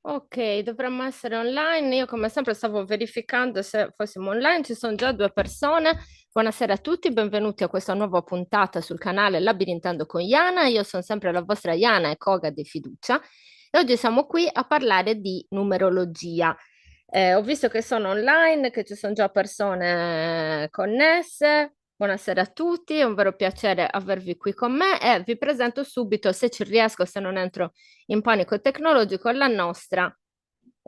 Ok, dovremmo essere online. Io come sempre stavo verificando se fossimo online. Ci sono già due persone. Buonasera a tutti, benvenuti a questa nuova puntata sul canale Labirintando con Iana. Io sono sempre la vostra Iana e Koga di fiducia. E oggi siamo qui a parlare di numerologia. Ho visto che sono online, che ci sono già persone connesse. Buonasera a tutti, è un vero piacere avervi qui con me e vi presento subito, se ci riesco, se non entro in panico tecnologico, la nostra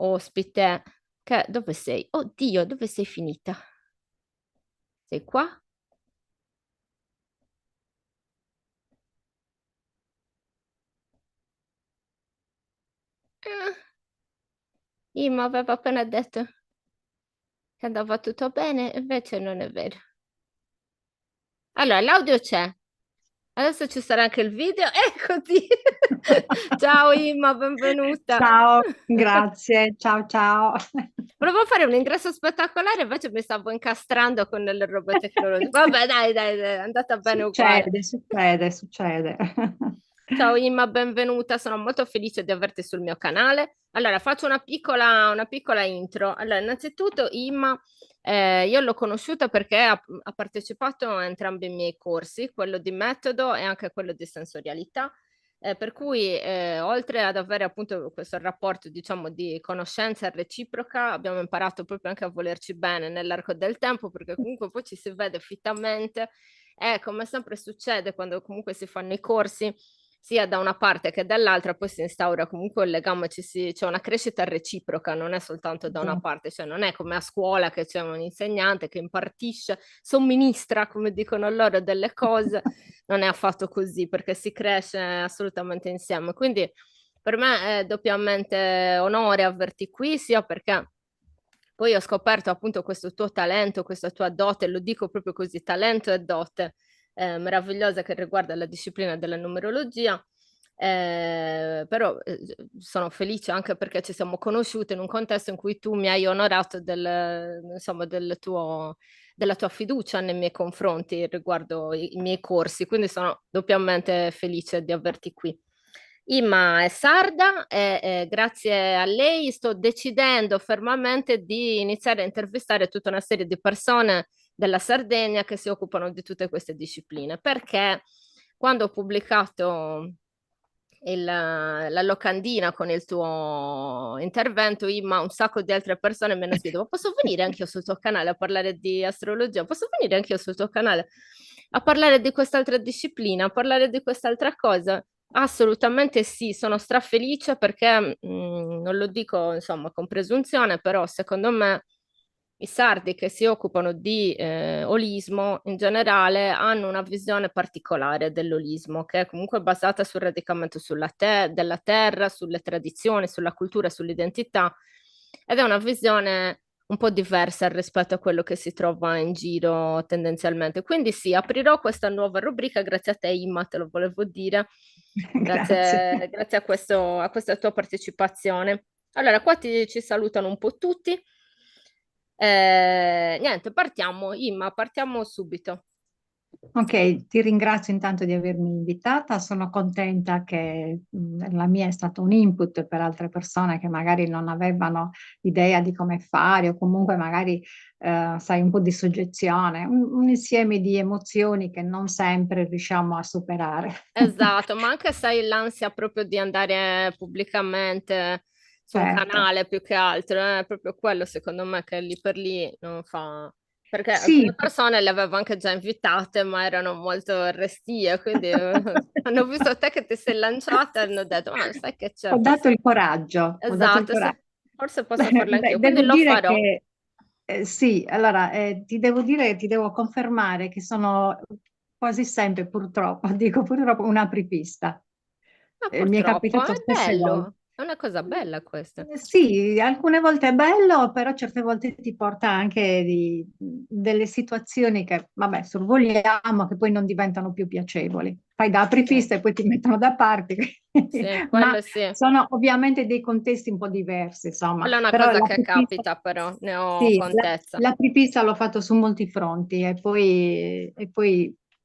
ospite. Dove sei? Oddio, dove sei finita? Sei qua? Ah, Imma aveva appena detto che andava tutto bene, invece non è vero. Allora, l'audio c'è. Adesso ci sarà anche il video. Eccoti! Ciao Imma, benvenuta. Ciao, grazie, ciao ciao. Volevo fare un ingresso spettacolare, invece mi stavo incastrando con delle robe tecnologiche. Vabbè, dai, è andata bene uguale. Succede. Ciao Imma, benvenuta, sono molto felice di averti sul mio canale. Allora, faccio una piccola intro. Allora, innanzitutto Imma, io l'ho conosciuta perché ha partecipato a entrambi i miei corsi, quello di metodo e anche quello di sensorialità, per cui oltre ad avere appunto questo rapporto, diciamo, di conoscenza reciproca, abbiamo imparato proprio anche a volerci bene nell'arco del tempo, perché comunque poi ci si vede fittamente e come sempre succede quando comunque si fanno i corsi sia da una parte che dall'altra, poi si instaura comunque un legame, c'è una crescita reciproca, non è soltanto da una parte, cioè non è come a scuola che c'è un insegnante che impartisce, somministra, come dicono loro, delle cose, non è affatto così, perché si cresce assolutamente insieme. Quindi per me è doppiamente onore averti qui, sia perché poi ho scoperto appunto questo tuo talento, questa tua dote, lo dico proprio così, talento e dote meravigliosa che riguarda la disciplina della numerologia. Però sono felice anche perché ci siamo conosciute in un contesto in cui tu mi hai onorato insomma, della tua fiducia nei miei confronti riguardo i miei corsi, quindi sono doppiamente felice di averti qui. Imma è sarda e grazie a lei sto decidendo fermamente di iniziare a intervistare tutta una serie di persone della Sardegna che si occupano di tutte queste discipline, perché quando ho pubblicato la locandina con il tuo intervento, Imma, un sacco di altre persone mi hanno scritto, ma posso venire anch'io sul tuo canale a parlare di astrologia? Posso venire anch'io sul tuo canale a parlare di quest'altra disciplina, a parlare di quest'altra cosa? Assolutamente sì, sono strafelice perché non lo dico insomma con presunzione, però secondo me i sardi che si occupano di olismo in generale hanno una visione particolare dell'olismo, che è comunque basata sul radicamento della terra, sulle tradizioni, sulla cultura, sull'identità, ed è una visione un po' diversa rispetto a quello che si trova in giro tendenzialmente. Quindi sì, aprirò questa nuova rubrica grazie a te, Imma, te lo volevo dire, Grazie. grazie a questa tua partecipazione. Allora, qua ci salutano un po' tutti. Niente, partiamo, Imma, partiamo subito. Ok, ti ringrazio intanto di avermi invitata. Sono contenta che la mia è stato un input per altre persone che magari non avevano idea di come fare o comunque magari, sai, un po' di soggezione, un insieme di emozioni che non sempre riusciamo a superare. Esatto, ma anche sai l'ansia proprio di andare pubblicamente su un Certo. canale più che altro, è proprio quello secondo me che lì per lì non fa. Perché alcune Sì, persone le avevo anche già invitate, ma erano molto restie, quindi hanno visto te che ti sei lanciata e hanno detto, ma sai che c'è, ho dato forse. il coraggio, ho dato il Esatto, coraggio. forse posso farlo Beh, anch'io, quindi devo lo dire farò. che sì, allora ti devo dire, ti devo confermare che sono quasi sempre, purtroppo, dico purtroppo, un'apripista. Ma Mi è purtroppo capitato è spesse volte. bello, è una cosa bella questa. Sì, alcune volte è bello, però certe volte ti porta anche delle situazioni che, vabbè, sorvoliamo, che poi non diventano più piacevoli. Fai da Sì, apripista e poi ti mettono da parte, sì, ma quello sì. sono ovviamente dei contesti un po' diversi, insomma. Quella è una Però cosa che l'apripista, capita, però, ne ho sì, contezza. l'apripista l'ho fatto su molti fronti e poi,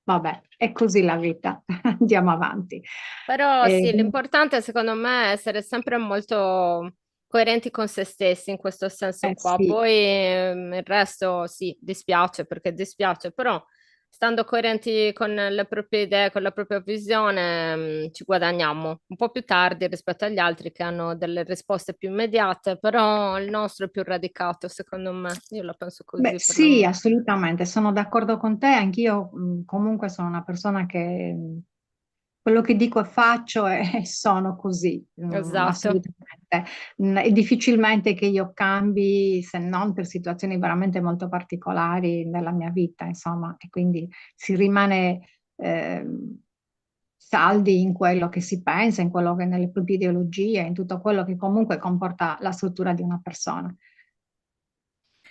vabbè, è così la vita. Andiamo avanti. Però Eh, sì, l'importante secondo me è essere sempre molto coerenti con se stessi in questo senso qua. Sì. Poi il resto sì, dispiace perché dispiace, però stando coerenti con le proprie idee, con la propria visione, ci guadagniamo un po' più tardi rispetto agli altri che hanno delle risposte più immediate, però il nostro è più radicato, secondo me. Io la penso Beh, così sì, perlomeno. assolutamente, sono d'accordo con te, anch'io comunque sono una persona che quello che dico e faccio e sono così, Esatto. assolutamente. È difficilmente che io cambi se non per situazioni veramente molto particolari nella mia vita, insomma, e quindi si rimane saldi in quello che si pensa, in quello che nelle proprie ideologie, in tutto quello che comunque comporta la struttura di una persona.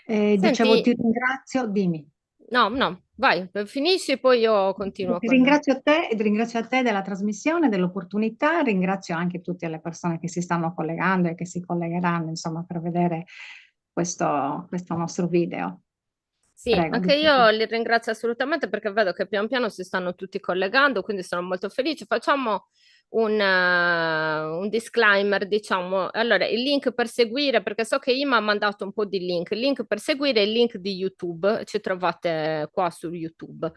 Dicevo, Senti, ti ringrazio, dimmi. no, no, vai, finisci e poi io continuo Ti con... ringrazio a te ed ringrazio a te della trasmissione, dell'opportunità, ringrazio anche tutte le persone che si stanno collegando e che si collegheranno, insomma, per vedere questo nostro video. Sì, Prego, anche dicevo. io li ringrazio assolutamente perché vedo che pian piano si stanno tutti collegando, quindi sono molto felice. Facciamo un disclaimer, diciamo. Allora, il link per seguire, perché so che Ima ha mandato un po' di link. Il link per seguire è il link di YouTube, ci trovate qua su YouTube.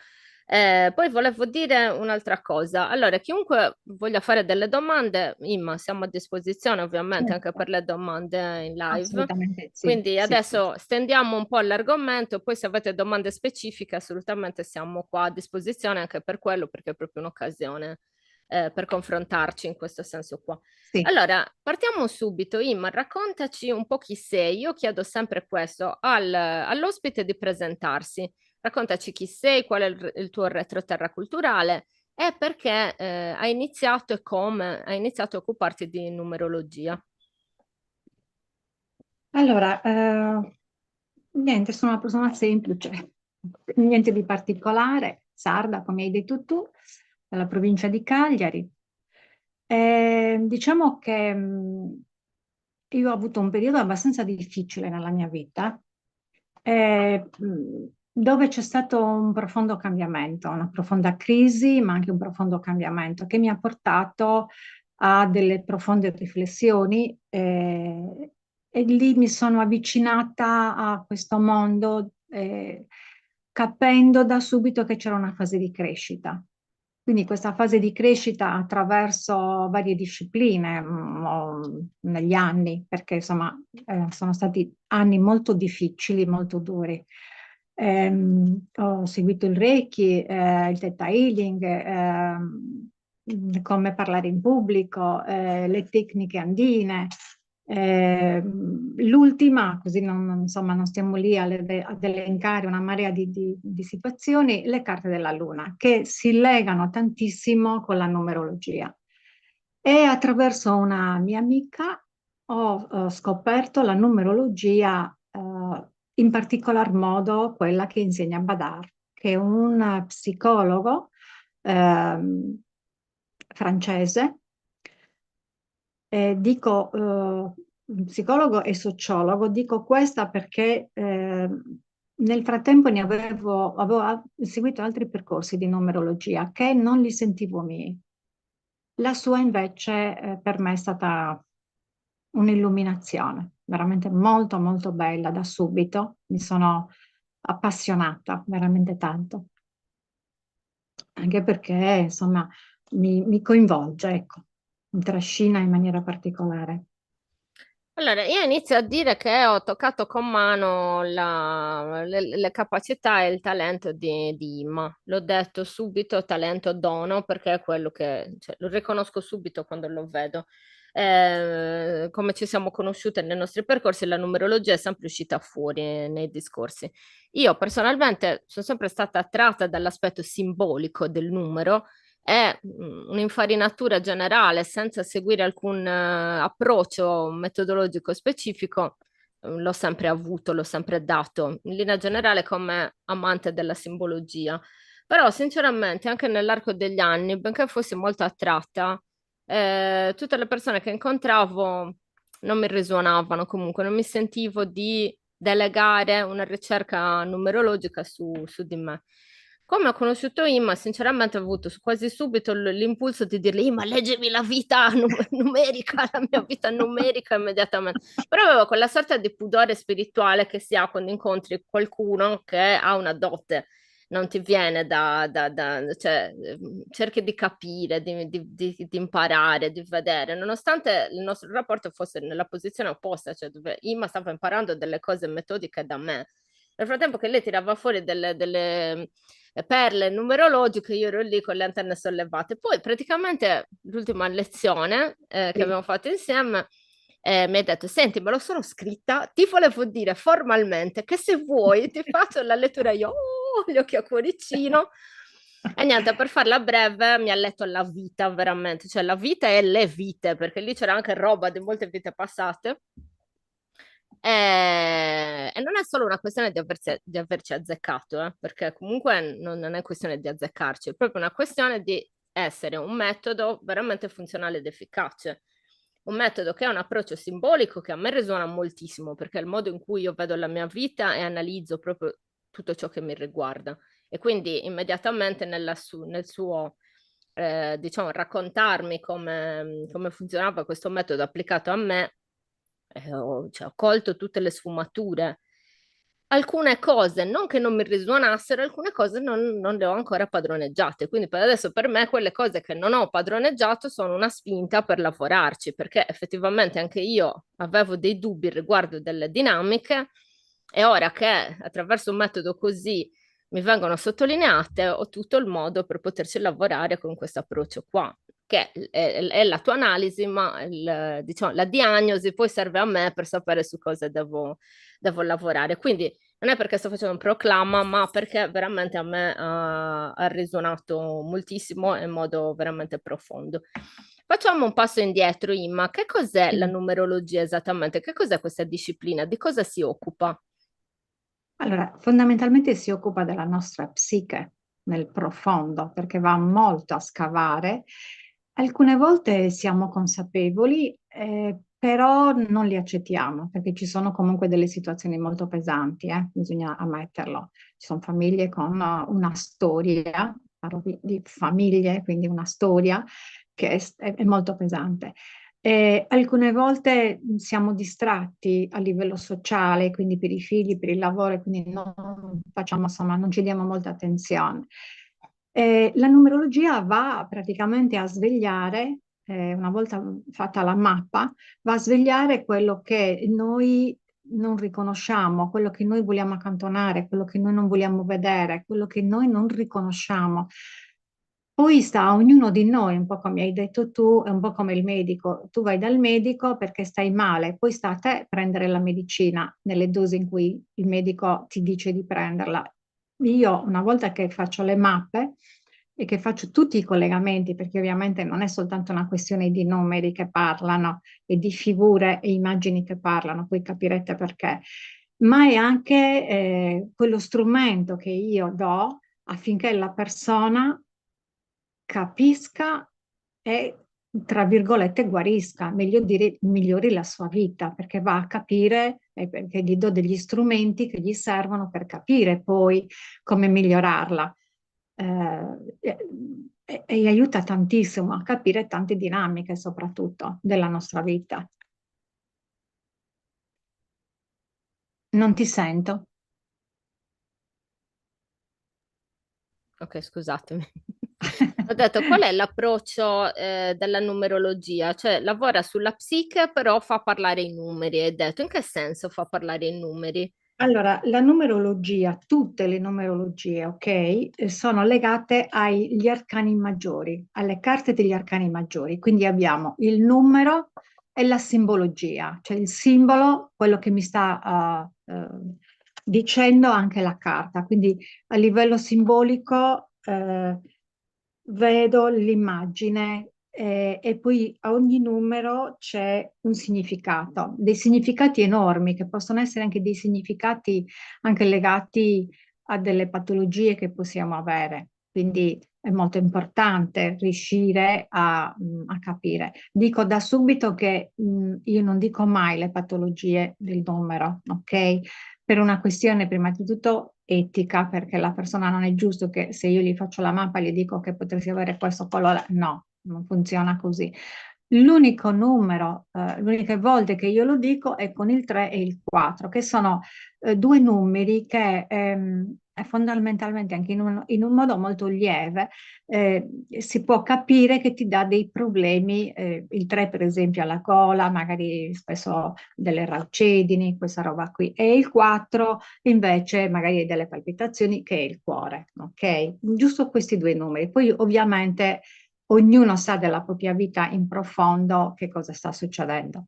Poi volevo dire un'altra cosa. Allora, chiunque voglia fare delle domande, Imma, siamo a disposizione ovviamente anche Certo, per le domande in live. assolutamente sì, Quindi sì, sì, adesso sì. stendiamo un po' l'argomento, poi se avete domande specifiche assolutamente siamo qua a disposizione anche per quello, perché è proprio un'occasione per confrontarci in questo senso qua. Sì. Allora, partiamo subito. Imma, raccontaci un po' chi sei. Io chiedo sempre questo all'ospite di presentarsi. Raccontaci chi sei, qual è il tuo retroterra culturale e perché hai iniziato e come hai iniziato a occuparti di numerologia. Allora, niente, sono una persona semplice, niente di particolare, sarda, come hai detto tu, dalla provincia di Cagliari. Diciamo che io ho avuto un periodo abbastanza difficile nella mia vita, dove c'è stato un profondo cambiamento, una profonda crisi, ma anche un profondo cambiamento che mi ha portato a delle profonde riflessioni, e lì mi sono avvicinata a questo mondo, capendo da subito che c'era una fase di crescita. Quindi questa fase di crescita attraverso varie discipline, negli anni, perché insomma sono stati anni molto difficili, molto duri. Ho seguito il Reiki, il Theta Healing, come parlare in pubblico, le tecniche andine. L'ultima, così insomma, non stiamo lì ad elencare una marea di situazioni, le carte della Luna, che si legano tantissimo con la numerologia. E attraverso una mia amica ho scoperto la numerologia, in particolar modo quella che insegna Badar, che è un psicologo ehm, francese. Dico psicologo e sociologo, dico questa perché nel frattempo avevo seguito altri percorsi di numerologia che non li sentivo miei. La sua invece per me è stata un'illuminazione, veramente molto molto bella da subito. Mi sono appassionata veramente tanto, anche perché insomma mi coinvolge, ecco, mi trascina in maniera particolare. Allora, io inizio a dire che ho toccato con mano le capacità e il talento di Imma. L'ho detto subito, talento dono, perché è quello che, cioè, lo riconosco subito quando lo vedo. Come ci siamo conosciute nei nostri percorsi, la numerologia è sempre uscita fuori nei discorsi. Io personalmente sono sempre stata attratta dall'aspetto simbolico del numero è un'infarinatura generale senza seguire alcun approccio metodologico specifico, l'ho sempre avuto, l'ho sempre dato, in linea generale come amante della simbologia. Però sinceramente anche nell'arco degli anni, benché fossi molto attratta, tutte le persone che incontravo non mi risuonavano comunque, non mi sentivo di delegare una ricerca numerologica su di me. Come ho conosciuto Imma, sinceramente ho avuto quasi subito l'impulso di dirle: Imma, leggimi la vita numerica, la mia vita numerica immediatamente. Però avevo quella sorta di pudore spirituale che si ha quando incontri qualcuno che ha una dote, non ti viene cioè, cerchi di capire, di imparare, di vedere, nonostante il nostro rapporto fosse nella posizione opposta, cioè dove Imma stava imparando delle cose metodiche da me. Nel frattempo che lei tirava fuori delle perle numerologiche, io ero lì con le antenne sollevate. Poi praticamente l'ultima lezione che Sì. abbiamo fatto insieme mi ha detto: Senti, me lo sono scritta, ti volevo dire formalmente che se vuoi ti faccio la lettura. Io, gli occhi a cuoricino. E niente, per farla breve, mi ha letto la vita veramente, cioè la vita e le vite, perché lì c'era anche roba di molte vite passate. E non è solo una questione di averci azzeccato, perché comunque non è questione di azzeccarci, è proprio una questione di essere un metodo veramente funzionale ed efficace. Un metodo che è un approccio simbolico che a me risuona moltissimo, perché è il modo in cui io vedo la mia vita e analizzo proprio tutto ciò che mi riguarda. E quindi immediatamente nel suo, diciamo, raccontarmi come funzionava questo metodo applicato a me, cioè, ho colto tutte le sfumature. Alcune cose non che non mi risuonassero, alcune cose non le ho ancora padroneggiate. Quindi per adesso per me quelle cose che non ho padroneggiato sono una spinta per lavorarci, perché effettivamente anche io avevo dei dubbi riguardo delle dinamiche e ora che attraverso un metodo così mi vengono sottolineate, ho tutto il modo per poterci lavorare con questo approccio qua, che è la tua analisi, ma diciamo, la diagnosi poi serve a me per sapere su cosa devo lavorare. Quindi non è perché sto facendo un proclama, ma perché veramente a me ha risuonato moltissimo in modo veramente profondo. Facciamo un passo indietro, Imma. Che cos'è la Sì. numerologia esattamente? Che cos'è questa disciplina? Di cosa si occupa? Allora, fondamentalmente si occupa della nostra psiche nel profondo, perché va molto a scavare. Alcune volte siamo consapevoli, però non li accettiamo, perché ci sono comunque delle situazioni molto pesanti, bisogna ammetterlo. Ci sono famiglie con una storia, parlo di famiglie, quindi una storia che è molto pesante. Alcune volte siamo distratti a livello sociale, quindi per i figli, per il lavoro, e quindi non facciamo, insomma, non ci diamo molta attenzione. La numerologia va praticamente a svegliare, una volta fatta la mappa, va a svegliare quello che noi non riconosciamo, quello che noi vogliamo accantonare, quello che noi non vogliamo vedere, quello che noi non riconosciamo. Poi sta a ognuno di noi, un po' come hai detto tu, è un po' come il medico. Tu vai dal medico perché stai male, poi sta a te prendere la medicina nelle dosi in cui il medico ti dice di prenderla. Io, una volta che faccio le mappe e che faccio tutti i collegamenti, perché ovviamente non è soltanto una questione di numeri che parlano e di figure e immagini che parlano, poi capirete perché, ma è anche quello strumento che io do affinché la persona capisca e, tra virgolette, guarisca, meglio dire, migliori la sua vita, perché va a capire e perché gli do degli strumenti che gli servono per capire poi come migliorarla. E aiuta tantissimo a capire tante dinamiche, soprattutto della nostra vita. Non ti sento. Ok, scusatemi. Ho detto, qual è l'approccio della numerologia? Cioè, lavora sulla psiche, però fa parlare i numeri. Hai detto, in che senso fa parlare i numeri? Allora, la numerologia, tutte le numerologie, ok, sono legate agli arcani maggiori, alle carte degli arcani maggiori. Quindi abbiamo il numero e la simbologia, cioè il simbolo, quello che mi sta dicendo anche la carta. Quindi a livello simbolico vedo l'immagine e poi a ogni numero c'è un significato, dei significati enormi che possono essere anche dei significati anche legati a delle patologie che possiamo avere. Quindi è molto importante riuscire a capire. Dico da subito che io non dico mai le patologie del numero, ok? Per una questione prima di tutto etica, perché la persona non è giusto che se io gli faccio la mappa gli dico che potresti avere questo colore, no, non funziona così. L'unico numero, l'unica volte che io lo dico è con il 3 e il 4, che sono due numeri che fondamentalmente anche in un modo molto lieve si può capire che ti dà dei problemi, il 3 per esempio alla gola, magari spesso delle raucedini, questa roba qui, e il 4 invece magari delle palpitazioni che è il cuore, ok? Giusto questi due numeri. Poi ovviamente ognuno sa della propria vita in profondo che cosa sta succedendo.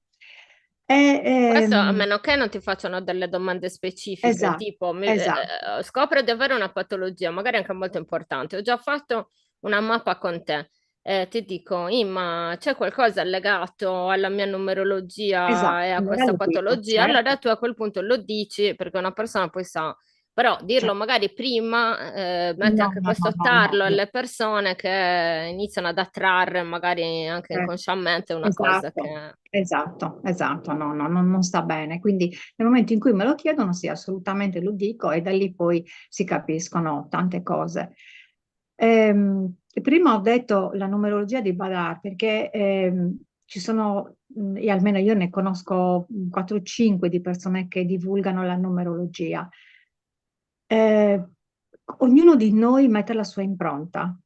E, Questo a meno che non ti facciano delle domande specifiche, esatto, tipo esatto, scopro di avere una patologia, magari anche molto importante. Ho già fatto una mappa con te. Ti dico, Imma, c'è qualcosa legato alla mia numerologia esatto. e a Allora questa lo dico, patologia? Allora certo. tu a quel punto lo dici perché una persona poi sa, però dirlo Certo. magari prima mette No, anche no, no, questo no, no, tarlo no. alle persone che iniziano ad attrarre magari anche Eh, inconsciamente una cosa esatto, che... esatto, esatto, no, no, non sta bene. Quindi nel momento in cui me lo chiedono, sì, assolutamente lo dico e da lì poi si capiscono tante cose. Prima ho detto la numerologia di Badar perché ci sono, e almeno io ne conosco 4-5 di persone che divulgano la numerologia. Eh, Ognuno di noi mette la sua impronta.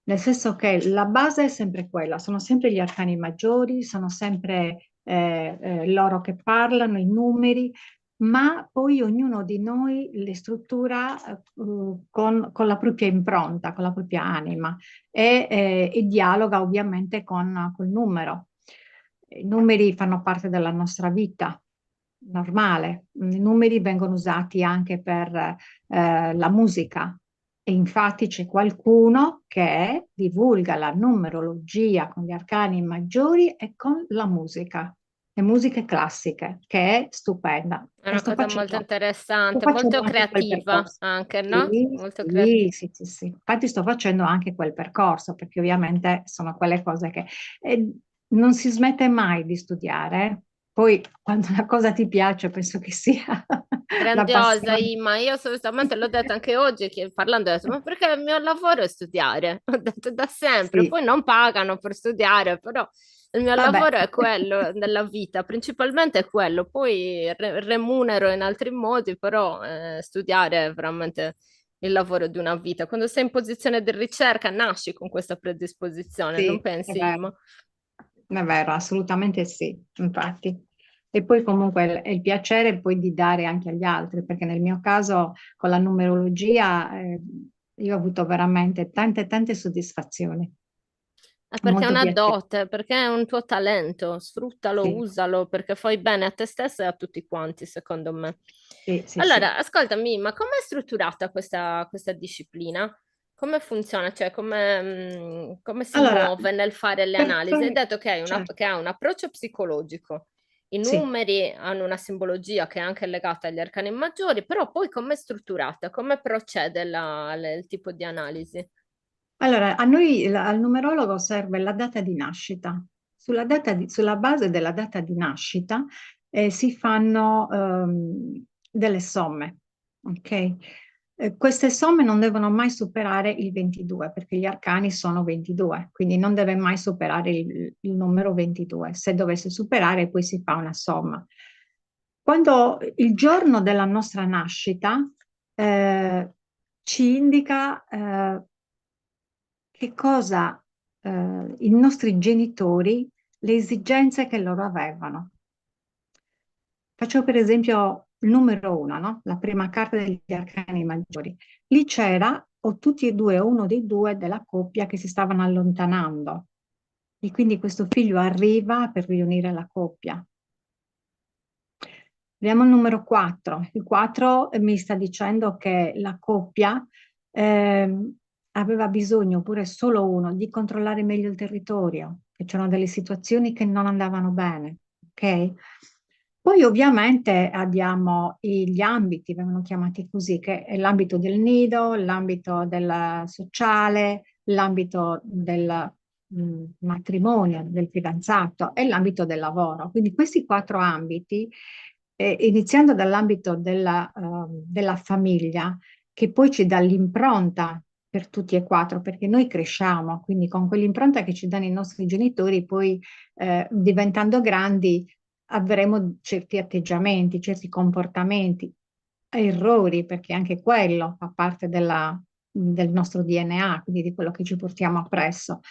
Nel senso che la base è sempre quella, sono sempre gli arcani maggiori, sono sempre loro che parlano, i numeri, ma poi ognuno di noi li struttura con la propria impronta, con la propria anima e dialoga ovviamente con col numero. I numeri fanno parte della nostra vita normale, i numeri vengono usati anche per la musica. E infatti c'è qualcuno che divulga la numerologia con gli arcani maggiori e con la musica, le musiche classiche, che è stupenda. È E una cosa molto sto interessante, molto facendo anche quel creativa percorso. anche, no? Sì, Molto creativa. sì, sì, sì, sì. Infatti sto facendo anche quel percorso, perché ovviamente sono quelle cose che non si smette mai di studiare. Poi quando una cosa ti piace, penso che sia la Grandiosa, passione. Ima. Io solitamente l'ho detto anche oggi, parlando, ho detto, ma perché il mio lavoro è studiare? Ho detto da sempre, Sì, poi non pagano per studiare, però il mio vabbè. lavoro è quello della vita, principalmente è quello, poi remunero in altri modi, però studiare è veramente il lavoro di una vita. Quando sei in posizione di ricerca, nasci con questa predisposizione, non Sì, è pensi, vero. Ima? È vero, assolutamente sì, infatti. E poi comunque è il piacere poi di dare anche agli altri, perché nel mio caso con la numerologia io ho avuto veramente tante, tante soddisfazioni, È perché è molto una piacere. dote, perché è un tuo talento, sfruttalo, Sì, usalo, perché fai bene a te stessa e a tutti quanti, secondo me. sì, sì, sì. Allora, ascoltami, ma com'è strutturata questa disciplina? Come funziona? Cioè, come si Allora, muove nel fare le per analisi? Hai fare... detto Certo, che ha un approccio psicologico. I sì. numeri hanno una simbologia che è anche legata agli arcani maggiori, però poi com'è strutturata? Come procede il tipo di analisi? Allora, a noi al numerologo serve la data di nascita. Sulla base della data di nascita si fanno delle somme, ok? Queste somme non devono mai superare il 22 perché gli arcani sono 22, quindi non deve mai superare il numero 22. Se dovesse superare, poi si fa una somma. Quando il giorno della nostra nascita ci indica che cosa i nostri genitori, le esigenze che loro avevano. Faccio per esempio il numero uno, no? La prima carta degli arcani maggiori. Lì c'era o tutti e due o uno dei due della coppia che si stavano allontanando. E quindi questo figlio arriva per riunire la coppia. Vediamo il numero 4. Il 4 mi sta dicendo che la coppia aveva bisogno, oppure solo uno, di controllare meglio il territorio, che c'erano delle situazioni che non andavano bene, ok? Poi ovviamente abbiamo gli ambiti, vengono chiamati così, che è l'ambito del nido, l'ambito del sociale, l'ambito del matrimonio, del fidanzato e l'ambito del lavoro. Quindi questi quattro ambiti iniziando dall'ambito della famiglia, che poi ci dà l'impronta per tutti e quattro, perché noi cresciamo, quindi con quell'impronta che ci danno i nostri genitori, poi diventando grandi avremo certi atteggiamenti, certi comportamenti, errori, perché anche quello fa parte del nostro DNA, quindi di quello che ci portiamo appresso.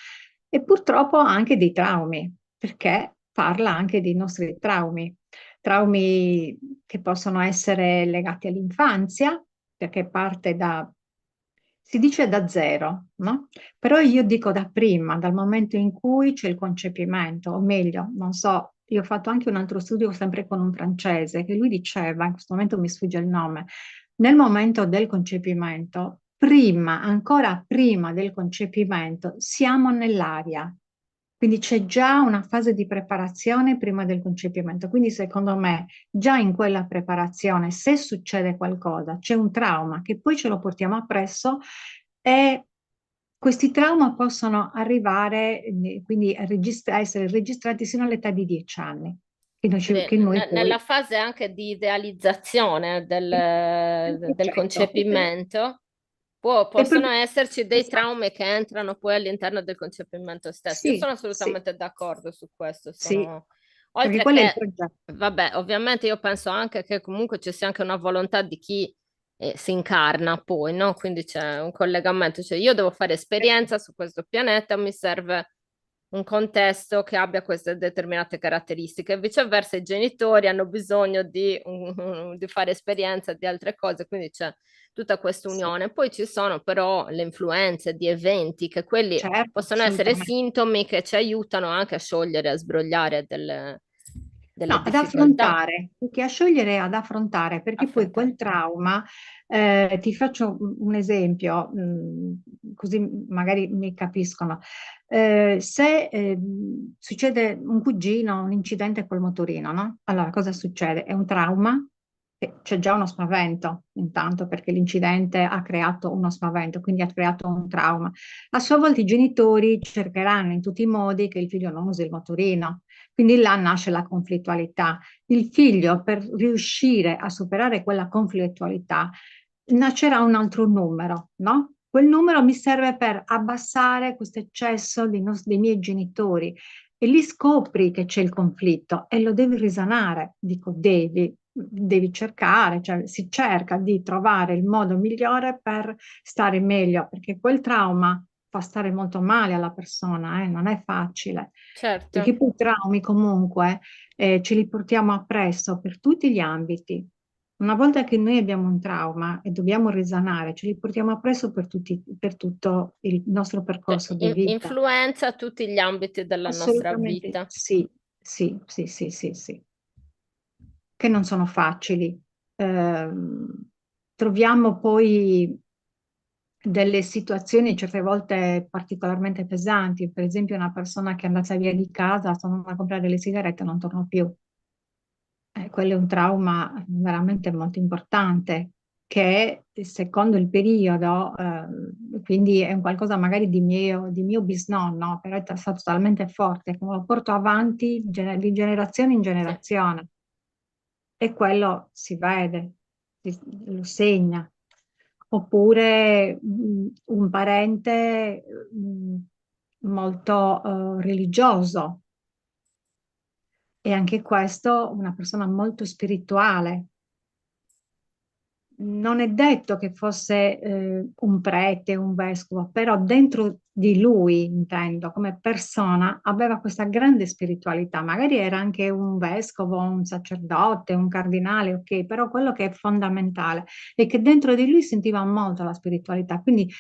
E purtroppo anche dei traumi, perché parla anche dei nostri traumi, traumi che possono essere legati all'infanzia, perché parte si dice da zero, no? Però io dico da prima, dal momento in cui c'è il concepimento, o meglio, non so, io ho fatto anche un altro studio sempre con un francese, che lui diceva, in questo momento mi sfugge il nome, nel momento del concepimento, prima, ancora prima del concepimento, siamo nell'aria. Quindi c'è già una fase di preparazione prima del concepimento. Quindi secondo me già in quella preparazione, se succede qualcosa, c'è un trauma che poi ce lo portiamo appresso e questi traumi possono arrivare, quindi a essere registrati sino all'età di 10 anni, che noi Nella poi... fase anche di idealizzazione Del del progetto. concepimento, È possono proprio... esserci dei Esatto. traumi che entrano poi all'interno del concepimento stesso. Io Sì, sono sì, assolutamente d'accordo su questo. sì, perché Oltre quello è il che, progetto. vabbè, ovviamente io penso anche che comunque ci sia anche una volontà di chi si incarna poi, no? Quindi c'è un collegamento, cioè io devo fare esperienza Esatto. su questo pianeta, mi serve un contesto che abbia queste determinate caratteristiche. Viceversa, i genitori hanno bisogno di fare esperienza di altre cose, quindi c'è tutta questa Sì, unione. Poi ci sono però le influenze di eventi, che quelli certo, possono essere assolutamente. sintomi che ci aiutano anche a sciogliere, a sbrogliare delle No, ad difficoltà. affrontare, più che a sciogliere, ad affrontare, perché poi Affrontare. quel trauma, ti faccio un esempio, così magari mi capiscono. Se succede un cugino, un incidente col motorino, no? Allora, cosa succede? È un trauma, c'è già uno spavento, intanto, perché l'incidente ha creato uno spavento, quindi ha creato un trauma. A sua volta i genitori cercheranno in tutti i modi che il figlio non usi il motorino. Quindi là nasce la conflittualità. Il figlio, per riuscire a superare quella conflittualità, nascerà un altro numero, no? Quel numero mi serve per abbassare questo eccesso dei miei genitori e lì scopri che c'è il conflitto e lo devi risanare. Dico, devi cercare, cioè si cerca di trovare il modo migliore per stare meglio, perché quel trauma fa stare molto male alla persona, non è facile Certo. perché poi i traumi comunque ce li portiamo appresso per tutti gli ambiti. Una volta che noi abbiamo un trauma e dobbiamo risanare, ce li portiamo appresso per tutto il nostro Cioè, percorso di vita. influenza tutti gli ambiti della nostra Assolutamente vita. sì, sì, sì, sì, sì, sì, che non sono facili. Troviamo poi delle situazioni certe volte particolarmente pesanti, per esempio una persona che è andata via di casa, sono andata a comprare le sigarette e non tornò più. Quello è un trauma veramente molto importante che secondo il periodo, quindi è un qualcosa magari di mio bisnonno, però è stato talmente forte che me lo porto avanti di generazione in Sì. generazione e quello si vede, lo segna. Oppure un parente molto religioso e anche questo una persona molto spirituale. Non è detto che fosse un prete, un vescovo, però dentro di lui, intendo, come persona, aveva questa grande spiritualità. Magari era anche un vescovo, un sacerdote, un cardinale, ok, però quello che è fondamentale è che dentro di lui sentiva molto la spiritualità. Quindi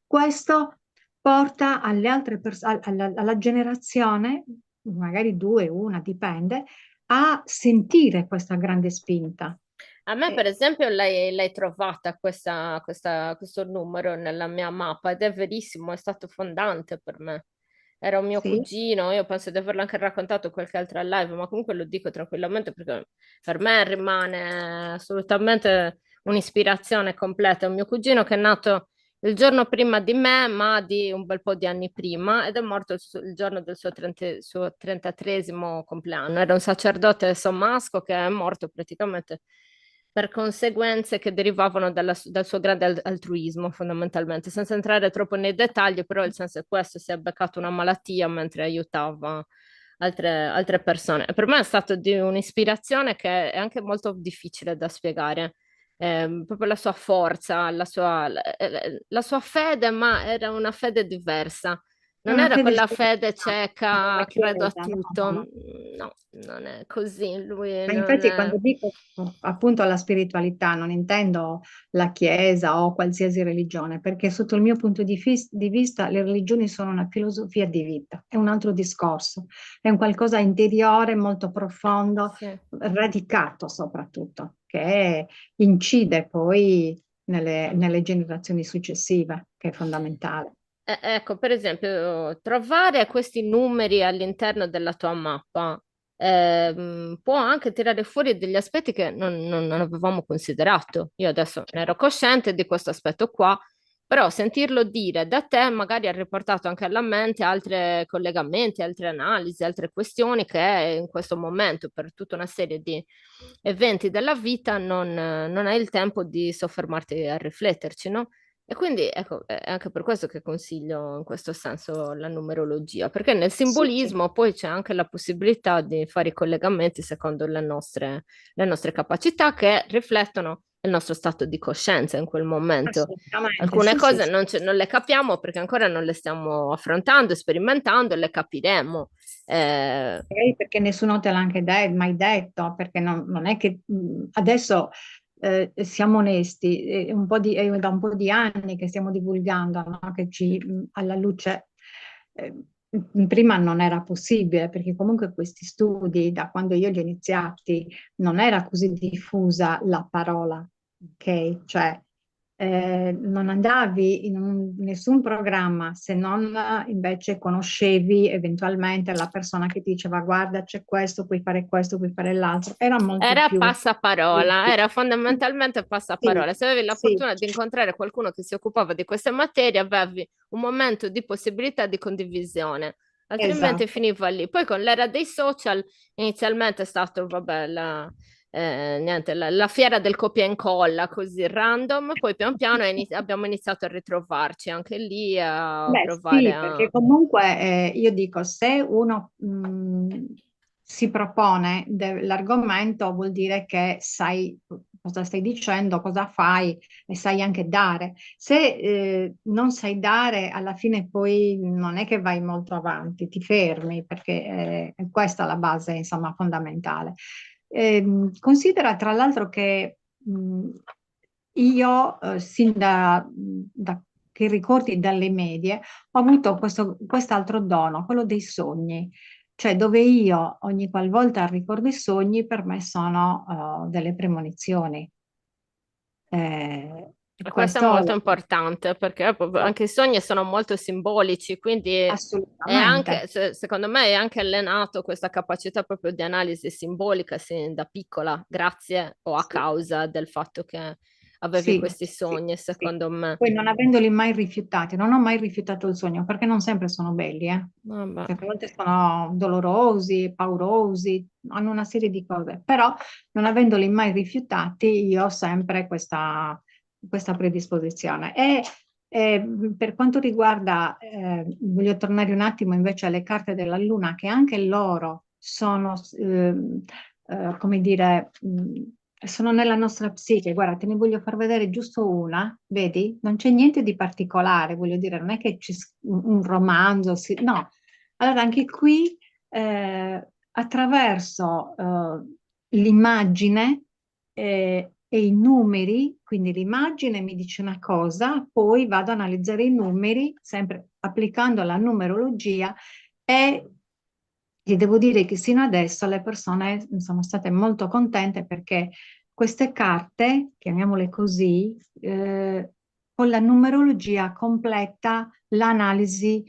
questo porta alle altre persone, alla generazione, magari due, una, dipende, a sentire questa grande spinta. A me, per Eh, esempio, l'hai trovata questo numero nella mia mappa ed è verissimo, è stato fondante per me. Era un mio sì. cugino, io penso di averlo anche raccontato qualche altra live, ma comunque lo dico tranquillamente perché per me rimane assolutamente un'ispirazione completa. È un mio cugino che è nato il giorno prima di me, ma di un bel po' di anni prima, ed è morto il giorno del suo 33esimo compleanno. Era un sacerdote sommasco che è morto praticamente per conseguenze che derivavano dal suo grande altruismo, fondamentalmente, senza entrare troppo nei dettagli, però il senso è questo: si è beccato una malattia mentre aiutava altre persone. E per me è stato di un'ispirazione che è anche molto difficile da spiegare, proprio la sua forza, la sua fede, ma era una fede diversa. È Non una era fede quella fede spirituale, cieca, della credo a Chiesa, no, tutto. no, no. No, non è così. Lui Ma non infatti quando è... dico appunto la spiritualità non intendo la Chiesa o qualsiasi religione, perché sotto il mio punto di vista le religioni sono una filosofia di vita, è un altro discorso, è un qualcosa interiore, molto profondo, Sì. radicato soprattutto, che incide poi nelle generazioni successive, che è fondamentale. Ecco, per esempio, trovare questi numeri all'interno della tua mappa può anche tirare fuori degli aspetti che non avevamo considerato. Io adesso ne ero cosciente di questo aspetto qua, però sentirlo dire da te magari ha riportato anche alla mente altri collegamenti, altre analisi, altre questioni che in questo momento, per tutta una serie di eventi della vita, non hai il tempo di soffermarti a rifletterci, no? E quindi ecco, è anche per questo che consiglio in questo senso la numerologia, perché nel Sì, sì. simbolismo poi c'è anche la possibilità di fare i collegamenti secondo le nostre capacità che riflettono il nostro stato di coscienza in quel momento. Assolutamente, Alcune sì, sì, cose sì. non le capiamo perché ancora non le stiamo affrontando, sperimentando, le capiremo. Ok, perché nessuno te l'ha anche mai detto, perché non è che adesso siamo onesti, è da un po' di anni che stiamo divulgando, no? Che alla luce, eh, prima non era possibile, perché comunque questi studi, da quando io li ho iniziati, non era così diffusa la parola, ok? Cioè, non andavi in nessun programma se non invece conoscevi eventualmente la persona che ti diceva guarda c'è questo, puoi fare l'altro. Era molto Era più... passaparola, era fondamentalmente Sì, passaparola. Se avevi la sì, fortuna di incontrare qualcuno che si occupava di queste materie, avevi un momento di possibilità di condivisione, altrimenti esatto. finiva lì. Poi con l'era dei social, inizialmente è stato, vabbè, niente, la fiera del copia e incolla, così random, poi pian piano abbiamo iniziato a ritrovarci anche lì, a Beh, provare sì, a... perché comunque io dico, se uno si propone l'argomento, vuol dire che sai cosa stai dicendo, cosa fai e sai anche dare. Se non sai dare, alla fine poi non è che vai molto avanti, ti fermi, perché è questa la base, insomma, fondamentale. Considera tra l'altro che io, sin che ricordi dalle medie, ho avuto quest'altro dono, quello dei sogni, cioè dove io ogni qualvolta ricordo i sogni, per me sono delle premonizioni. E questo è Questo molto importante perché anche i sogni sono molto simbolici, quindi è assolutamente. anche, secondo me, è anche allenato questa capacità proprio di analisi simbolica sin da piccola, grazie o a Sì. causa del fatto che avevi Sì, questi sì, sogni, sì. secondo me. Poi non avendoli mai rifiutati, non ho mai rifiutato il sogno perché non sempre sono belli, eh. Vabbè. Certe volte sono dolorosi, paurosi, hanno una serie di cose, però non avendoli mai rifiutati, io ho sempre questa predisposizione. E per quanto riguarda, voglio tornare un attimo invece alle carte della Luna, che anche loro sono, come dire, sono nella nostra psiche. Guarda, te ne voglio far vedere giusto una, vedi? Non c'è niente di particolare, voglio dire, non è che c'è un romanzo, no. Allora, anche qui, attraverso l'immagine e i numeri, quindi l'immagine mi dice una cosa, poi vado ad analizzare i numeri, sempre applicando la numerologia, e ti devo dire che sino adesso le persone sono state molto contente perché queste carte, chiamiamole così, con la numerologia completa l'analisi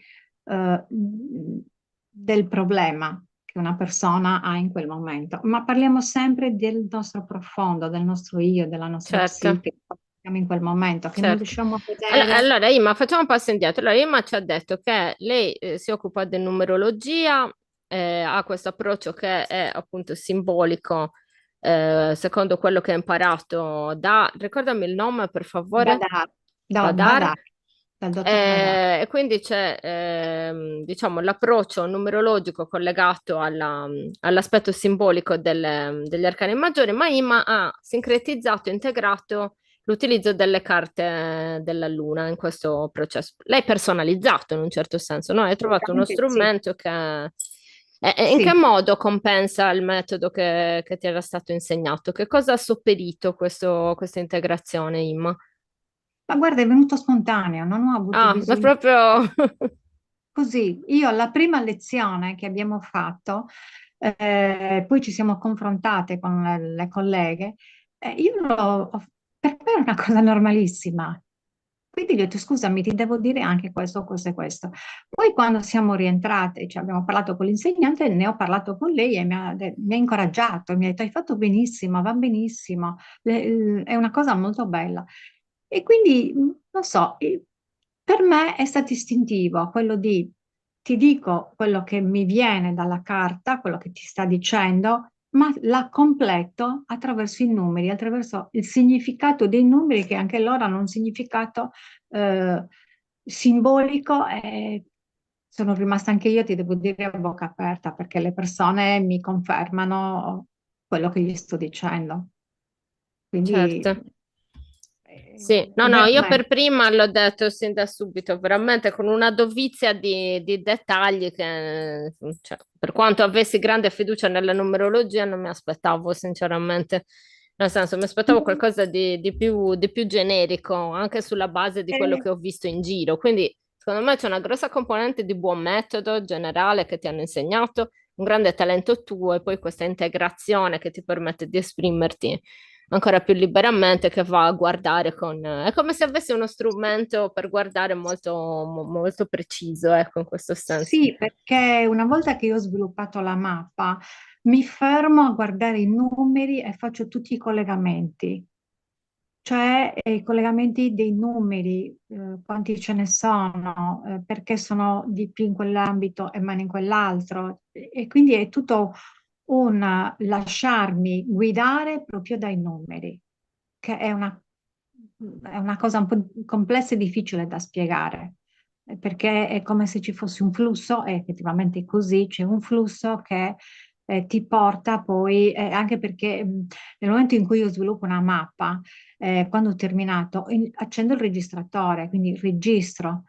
del problema che una persona ha in quel momento. Ma parliamo sempre del nostro profondo, del nostro io, della nostra Certo. psiche. siamo in quel momento, che non certo. riusciamo a Allora, vedere. allora, Imma, facciamo un passo indietro. Allora, Imma ci ha detto che lei si occupa di numerologia, ha questo approccio che è appunto simbolico, secondo quello che ha imparato da, ricordami il nome per favore, Badar, no, Badar. Badar, dal dottor Badar. E quindi c'è, diciamo, l'approccio numerologico collegato all'aspetto simbolico degli arcani maggiori, ma Imma ha sincretizzato, integrato l'utilizzo delle carte della Luna in questo processo. L'hai personalizzato in un certo senso, no? Hai trovato uno Assolutamente sì. strumento che... E in che Sì, modo compensa il metodo che ti era stato insegnato? Che cosa ha sopperito questa integrazione, Imma? ma guarda, è venuto spontaneo, non ho avuto Ah, ma bisogno. proprio... Così, io alla prima lezione che abbiamo fatto, poi ci siamo confrontate con le colleghe, per me è una cosa normalissima. Quindi gli ho detto, scusami, ti devo dire anche questo, questo e questo. Poi quando siamo rientrate, cioè abbiamo parlato con l'insegnante, ne ho parlato con lei e mi ha incoraggiato, mi ha detto, hai fatto benissimo, va benissimo, è una cosa molto bella. E quindi, non so, per me è stato istintivo quello di, ti dico quello che mi viene dalla carta, quello che ti sta dicendo, ma la completo attraverso i numeri, attraverso il significato dei numeri, che anche loro hanno un significato eh, simbolico. E sono rimasta anche io, ti devo dire, a bocca aperta, perché le persone mi confermano quello che gli sto dicendo. Quindi, Certo. Sì, no, no, io per veramente. prima l'ho detto sin da subito, veramente con una dovizia di dettagli che, cioè, per quanto avessi grande fiducia nella numerologia, non mi aspettavo sinceramente, nel senso, mi aspettavo qualcosa di più generico, anche sulla base di quello Eh, che ho visto in giro. Quindi, secondo me c'è una grossa componente di buon metodo generale che ti hanno insegnato, un grande talento tuo e poi questa integrazione che ti permette di esprimerti ancora più liberamente che va a guardare con... È come se avessi uno strumento per guardare molto, molto preciso, ecco, in questo senso. Sì, perché una volta che io ho sviluppato la mappa, mi fermo a guardare i numeri e faccio tutti i collegamenti, cioè i collegamenti dei numeri, quanti ce ne sono, perché sono di più in quell'ambito e meno in quell'altro. E quindi è tutto un lasciarmi guidare proprio dai numeri, che è una cosa un po' complessa e difficile da spiegare, perché è come se ci fosse un flusso, e effettivamente è così, c'è un flusso che ti porta poi, anche perché nel momento in cui io sviluppo una mappa, quando ho terminato, accendo il registratore, quindi registro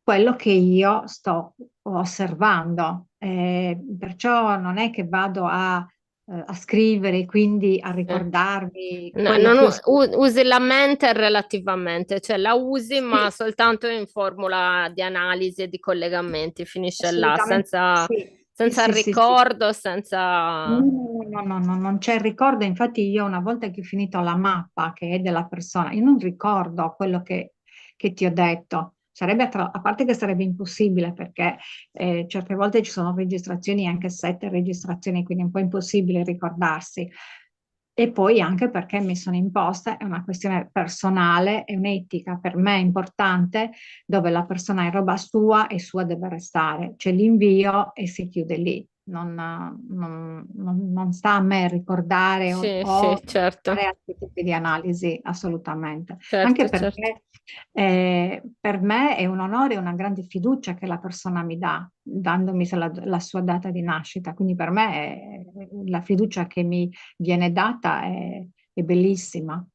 quello che io sto osservando. Perciò non è che vado a scrivere, quindi a Eh. ricordarmi No, quello che ho scritto. usi la mente relativamente, cioè la usi ma Sì, soltanto in formula di analisi e di collegamenti, finisce là, assolutamente sì. Sì, senza sì, sì, sì. ricordo, senza... No, no, no, no, non c'è il ricordo. Infatti io una volta che ho finito la mappa che è della persona, io non ricordo quello che ti ho detto. Sarebbe a parte che sarebbe impossibile perché certe volte ci sono registrazioni, anche 7 registrazioni, quindi è un po' impossibile ricordarsi. E poi anche perché mi sono imposta, è una questione personale, è un'etica per me importante, dove la persona è roba sua e sua deve restare. C'è l'invio e si chiude lì. Non sta a me ricordare Sì, sì, o certo, fare altri tipi di analisi, assolutamente. certo, Anche certo. perché per me è un onore e una grande fiducia che la persona mi dà, dandomi la sua data di nascita. Quindi per me la fiducia che mi viene data è bellissima.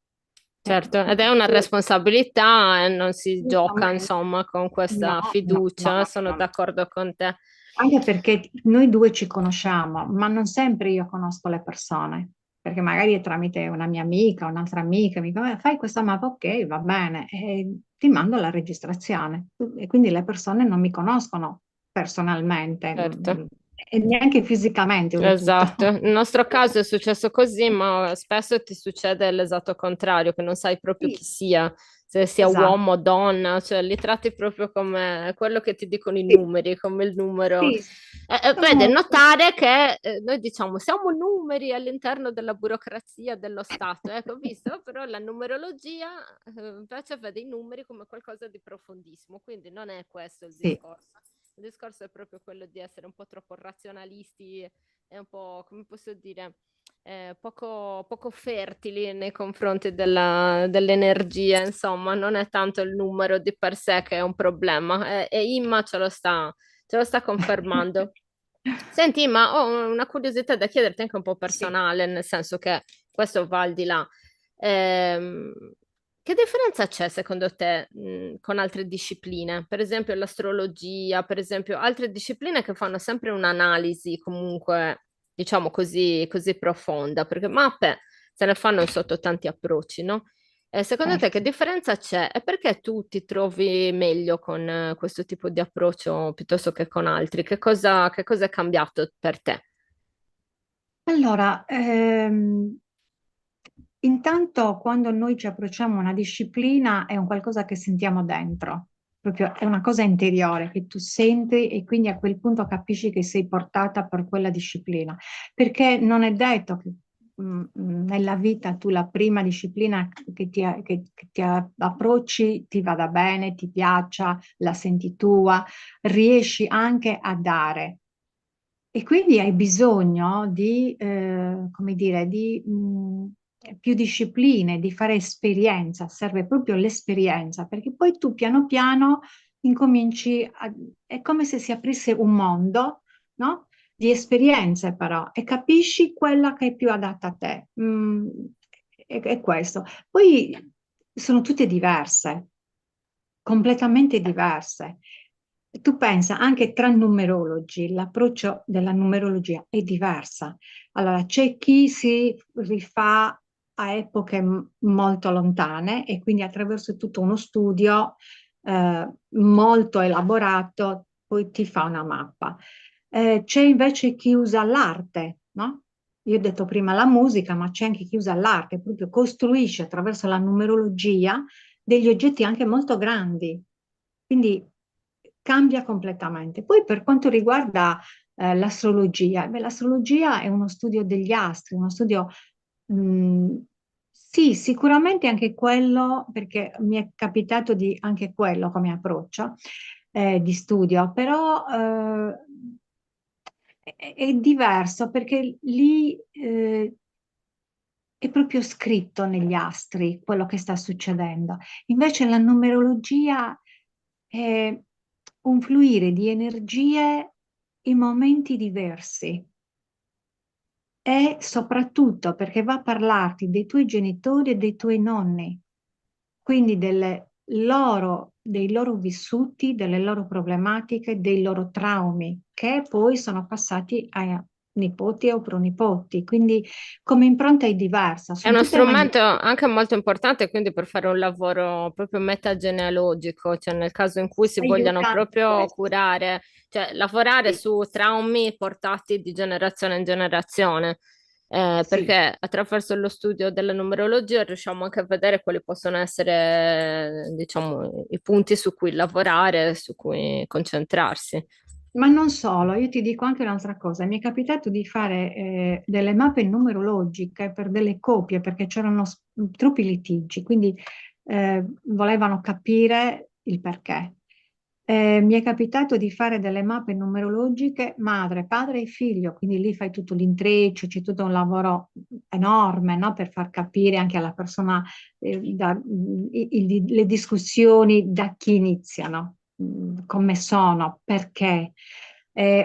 Certo, ed è una responsabilità e non si gioca, Assolutamente. insomma, con No, questa no, no, fiducia, no, sono no. d'accordo con te. Anche perché noi due ci conosciamo, ma non sempre io conosco le persone, perché magari è tramite una mia amica, un'altra amica, mi dico, fai questa mappa, ok, va bene, e ti mando la registrazione. E quindi le persone non mi conoscono personalmente, Certo. e neanche fisicamente, oltretutto. Esatto, nel nostro caso è successo così, ma spesso ti succede l'esatto contrario, che non sai proprio chi Sì, sia, se sia esatto. uomo o donna, cioè li tratti proprio come quello che ti dicono i Sì, numeri, come il numero. sì, Vede, sono... notare che noi diciamo siamo numeri all'interno della burocrazia dello Stato, ecco, visto, però la numerologia invece vede i numeri come qualcosa di profondissimo, quindi non è questo il Sì. discorso. Il discorso è proprio quello di essere un po' troppo razionalisti e un po', come posso dire, poco fertili nei confronti dell'energia, insomma, non è tanto il numero di per sé che è un problema, e Imma ce lo sta confermando. Senti, ma ho una curiosità da chiederti anche un po' Sì. personale, nel senso che questo va al di là. Ehm, che differenza c'è secondo te, con altre discipline? Per esempio l'astrologia, per esempio altre discipline che fanno sempre un'analisi comunque, diciamo così profonda, perché mappe se ne fanno sotto tanti approcci, no? Secondo te che Certo. differenza c'è e perché tu ti trovi meglio con questo tipo di approccio piuttosto che con altri? Che cosa è cambiato per te? Allora, intanto quando noi ci approcciamo a una disciplina è un qualcosa che sentiamo dentro, proprio è una cosa interiore che tu senti e quindi a quel punto capisci che sei portata per quella disciplina, perché non è detto che nella vita tu la prima disciplina che ti approcci ti vada bene, ti piaccia, la senti tua, riesci anche a dare. E quindi hai bisogno di, come dire, di più discipline, di fare esperienza, serve proprio l'esperienza, perché poi tu piano piano incominci a, è come se si aprisse un mondo, no? Di esperienze però, e capisci quella che è più adatta a te. È questo. Poi sono tutte diverse, completamente diverse. Tu pensa anche tra numerologi, l'approccio della numerologia è diversa. Allora, c'è chi si rifà a epoche molto lontane e quindi attraverso tutto uno studio molto elaborato poi ti fa una mappa. C'è invece chi usa l'arte, no? Io ho detto prima la musica, ma c'è anche chi usa l'arte, proprio costruisce attraverso la numerologia degli oggetti anche molto grandi. Quindi cambia completamente. Poi per quanto riguarda l'astrologia, beh, l'astrologia è uno studio degli astri, uno studio, mh, sì, sicuramente anche quello, perché mi è capitato di anche quello come approccio di studio, però è diverso perché lì è proprio scritto negli astri quello che sta succedendo. Invece la numerologia è un fluire di energie in momenti diversi e soprattutto perché va a parlarti dei tuoi genitori e dei tuoi nonni, quindi dei loro vissuti, delle loro problematiche, dei loro traumi, che poi sono passati ai nipoti o pronipoti. Quindi come impronta è diversa, È sono uno tutte energie. strumento anche molto importante, quindi per fare un lavoro proprio metagenealogico, cioè nel caso in cui si vogliano Aiuta anche proprio questo. curare, cioè lavorare Sì, su traumi portati di generazione in generazione, sì. perché attraverso lo studio della numerologia riusciamo anche a vedere quali possono essere, diciamo, i punti su cui lavorare, su cui concentrarsi. Ma non solo, io ti dico anche un'altra cosa. Mi è capitato di fare delle mappe numerologiche per delle coppie perché c'erano troppi litigi, quindi volevano capire il perché. Mi è capitato di fare delle mappe numerologiche madre, padre e figlio, quindi lì fai tutto l'intreccio, c'è tutto un lavoro enorme, no? Per far capire anche alla persona le discussioni da chi iniziano, come sono, perché.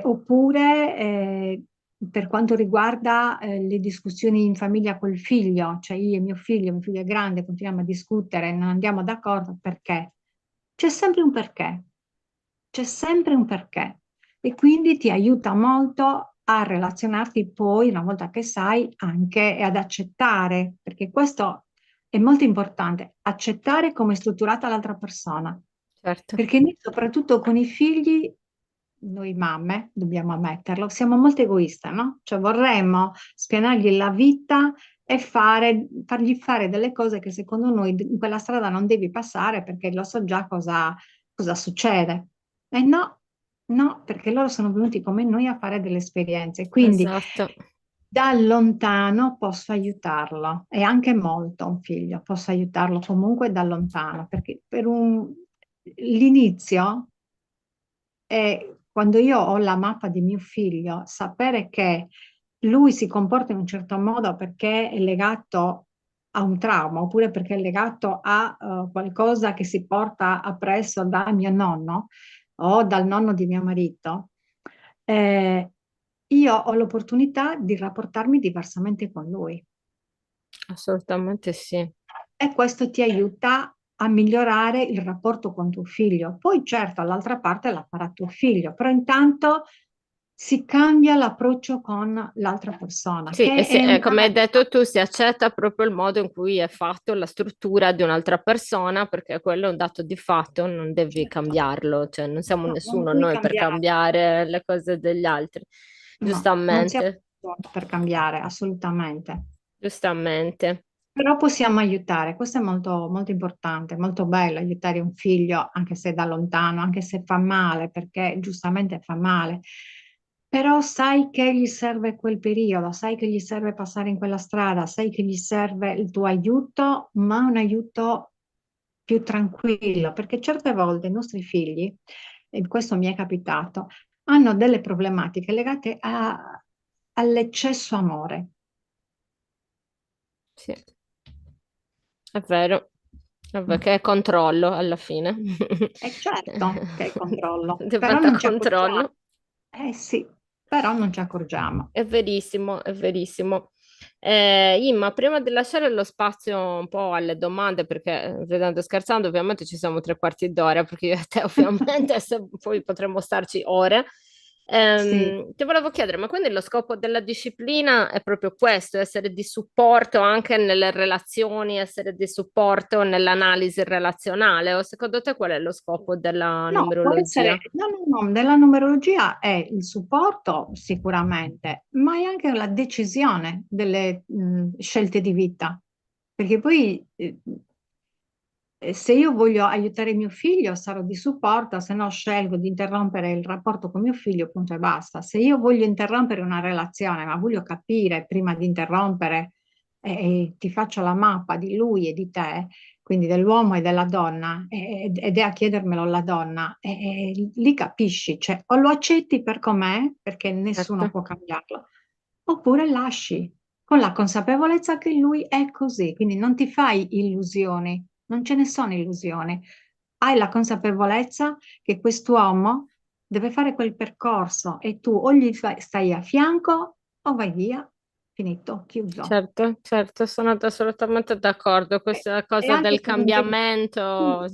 Oppure per quanto riguarda le discussioni in famiglia col figlio, cioè io e mio figlio è grande, continuiamo a discutere, non andiamo d'accordo, perché? C'è sempre un perché, c'è sempre un perché e quindi ti aiuta molto a relazionarti poi, una volta che sai, anche ad accettare, perché questo è molto importante, accettare come è strutturata l'altra persona. Certo. Perché noi, soprattutto con i figli, noi mamme, dobbiamo ammetterlo, siamo molto egoiste, no? Cioè vorremmo spianargli la vita e fargli fare delle cose che secondo noi in quella strada non devi passare perché lo so già cosa succede. E no, no, perché loro sono venuti come noi a fare delle esperienze. Quindi Esatto. da lontano posso aiutarlo e anche molto un figlio, posso aiutarlo comunque da lontano perché l'inizio è quando io ho la mappa di mio figlio, sapere che lui si comporta in un certo modo perché è legato a un trauma oppure perché è legato a qualcosa che si porta appresso da mio nonno o dal nonno di mio marito, eh, io ho l'opportunità di rapportarmi diversamente con lui Assolutamente sì. e questo ti aiuta a migliorare il rapporto con tuo figlio. Poi certo, all'altra parte la farà tuo figlio, però intanto si cambia l'approccio con l'altra persona, Sì, e che è come una... hai detto tu, si accetta proprio il modo in cui è fatto la struttura di un'altra persona, perché quello è un dato di fatto, non devi cambiarlo, cioè non siamo No, non nessuno puoi noi per cambiare, cambiare le cose degli altri. no, non siamo Giustamente, per cambiare, assolutamente. giustamente. Però possiamo aiutare, questo è molto, molto importante, molto bello aiutare un figlio, anche se da lontano, anche se fa male, perché giustamente fa male. Però sai che gli serve quel periodo, sai che gli serve passare in quella strada, sai che gli serve il tuo aiuto, ma un aiuto più tranquillo, perché certe volte i nostri figli, e questo mi è capitato, hanno delle problematiche legate all'eccesso amore. Sì, è vero, che è controllo alla fine. È certo che è controllo, però Diventa non ci accorgiamo. controllo. Eh sì, però non ci accorgiamo. È verissimo, è verissimo. Imma, prima di lasciare lo spazio un po' alle domande, perché ridendo e scherzando, ovviamente ci siamo tre quarti d'ora, perché io e te ovviamente se poi potremmo starci ore. Sì. Ti volevo chiedere, ma quindi lo scopo della disciplina è proprio questo, essere di supporto anche nelle relazioni, essere di supporto nell'analisi relazionale, o secondo te qual è lo scopo della No, può essere, numerologia? no, no, no, nella numerologia è il supporto sicuramente, ma è anche la decisione delle scelte di vita. Perché poi se io voglio aiutare mio figlio sarò di supporto, se no scelgo di interrompere il rapporto con mio figlio, punto e basta. Se io voglio interrompere una relazione, ma voglio capire prima di interrompere, e ti faccio la mappa di lui e di te, quindi dell'uomo e della donna, ed è a chiedermelo la donna, e lì capisci, cioè o lo accetti per com'è, perché nessuno Certo, può cambiarlo, oppure lasci con la consapevolezza che lui è così, quindi non ti fai illusioni, non ce ne sono illusioni. Hai la consapevolezza che quest'uomo deve fare quel percorso e tu o stai a fianco o vai via, finito, chiuso. certo, certo, sono assolutamente d'accordo. E, Questa e cosa del anche con un cambiamento.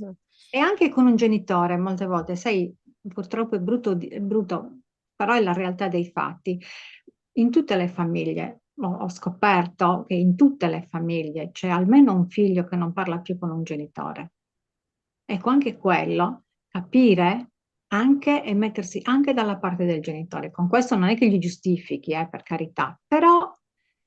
e anche con un genitore, molte volte, sai, purtroppo è brutto, è brutto, però è la realtà dei fatti. In tutte le famiglie, ho scoperto che in tutte le famiglie c'è almeno un figlio che non parla più con un genitore. Ecco, anche quello, capire anche e mettersi anche dalla parte del genitore. Con questo non è che gli giustifichi, per carità, però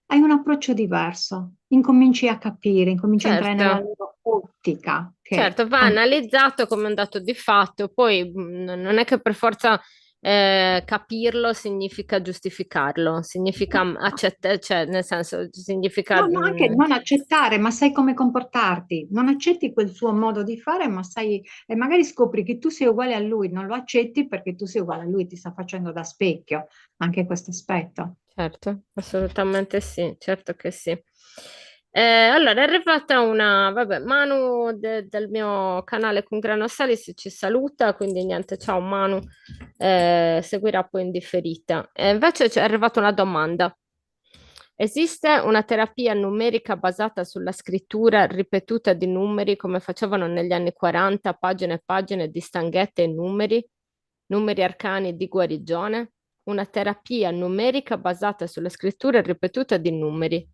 hai un approccio diverso, incominci a capire, incominci a entrare nella Certo, loro ottica, che certo, va anche analizzato come un dato di fatto, poi non è che per forza capirlo significa giustificarlo, significa accettare, cioè nel senso, significa... no, ma anche non accettare, ma sai come comportarti. Non accetti quel suo modo di fare, ma sai, e magari scopri che tu sei uguale a lui, non lo accetti perché tu sei uguale a lui, ti sta facendo da specchio anche questo aspetto. Certo, assolutamente sì, certo che sì. Allora, è arrivata una, vabbè, Manu del mio canale con Grano Salis ci saluta, quindi niente, ciao Manu, seguirà poi in differita. E invece è arrivata una domanda. Esiste una terapia numerica basata sulla scrittura ripetuta di numeri come facevano negli anni 40, pagine e pagine di stanghette e numeri, numeri arcani di guarigione? Una terapia numerica basata sulla scrittura ripetuta di numeri.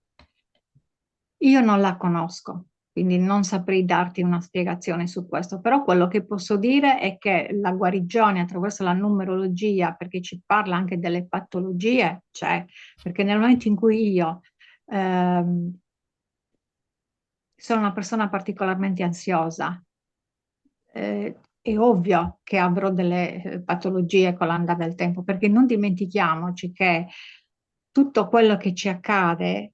Io non la conosco, quindi non saprei darti una spiegazione su questo, però quello che posso dire è che la guarigione attraverso la numerologia, perché ci parla anche delle patologie, c'è, perché nel momento in cui io sono una persona particolarmente ansiosa. È ovvio che avrò delle patologie con l'andare del tempo, perché non dimentichiamoci che tutto quello che ci accade,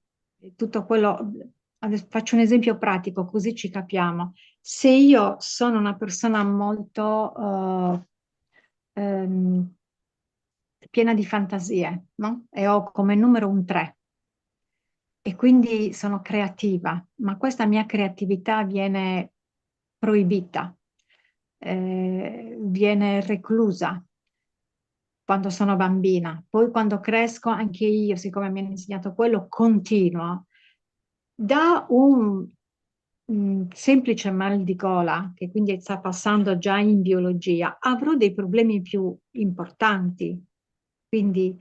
tutto quello, adesso faccio un esempio pratico, così ci capiamo. Se io sono una persona molto ehm, piena di fantasie, no? E ho come numero un 3 e quindi sono creativa, ma questa mia creatività viene proibita, viene reclusa quando sono bambina. Poi quando cresco, anche io, siccome mi hanno insegnato quello, continuo. Da un semplice mal di gola, che quindi sta passando già in biologia, avrò dei problemi più importanti. Quindi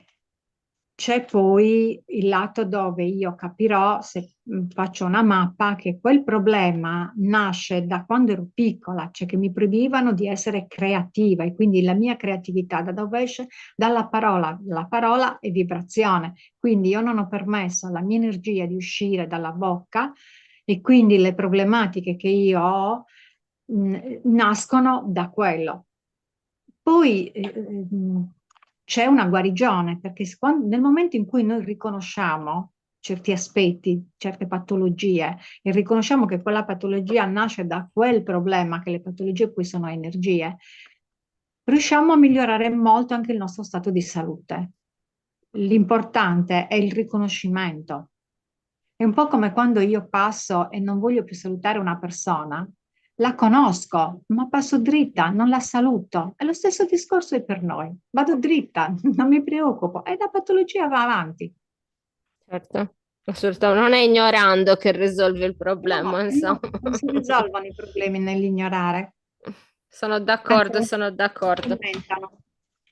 c'è poi il lato dove io capirò, se faccio una mappa, che quel problema nasce da quando ero piccola, cioè che mi proibivano di essere creativa e quindi la mia creatività da dove esce? Dalla parola. La parola è vibrazione, quindi io non ho permesso alla mia energia di uscire dalla bocca e quindi le problematiche che io ho nascono da quello. Poi c'è una guarigione, perché nel momento in cui noi riconosciamo certi aspetti, certe patologie, e riconosciamo che quella patologia nasce da quel problema, che le patologie poi sono energie, riusciamo a migliorare molto anche il nostro stato di salute. L'importante è il riconoscimento. È un po' come quando io passo e non voglio più salutare una persona, la conosco, ma passo dritta, non la saluto. E lo stesso discorso è per noi. Vado dritta, non mi preoccupo e la patologia va avanti. Certo, assolutamente. Non è ignorando che risolvi il problema, No, insomma. no, non si risolvono i problemi nell'ignorare, anzi Sono si d'accordo. aumentano.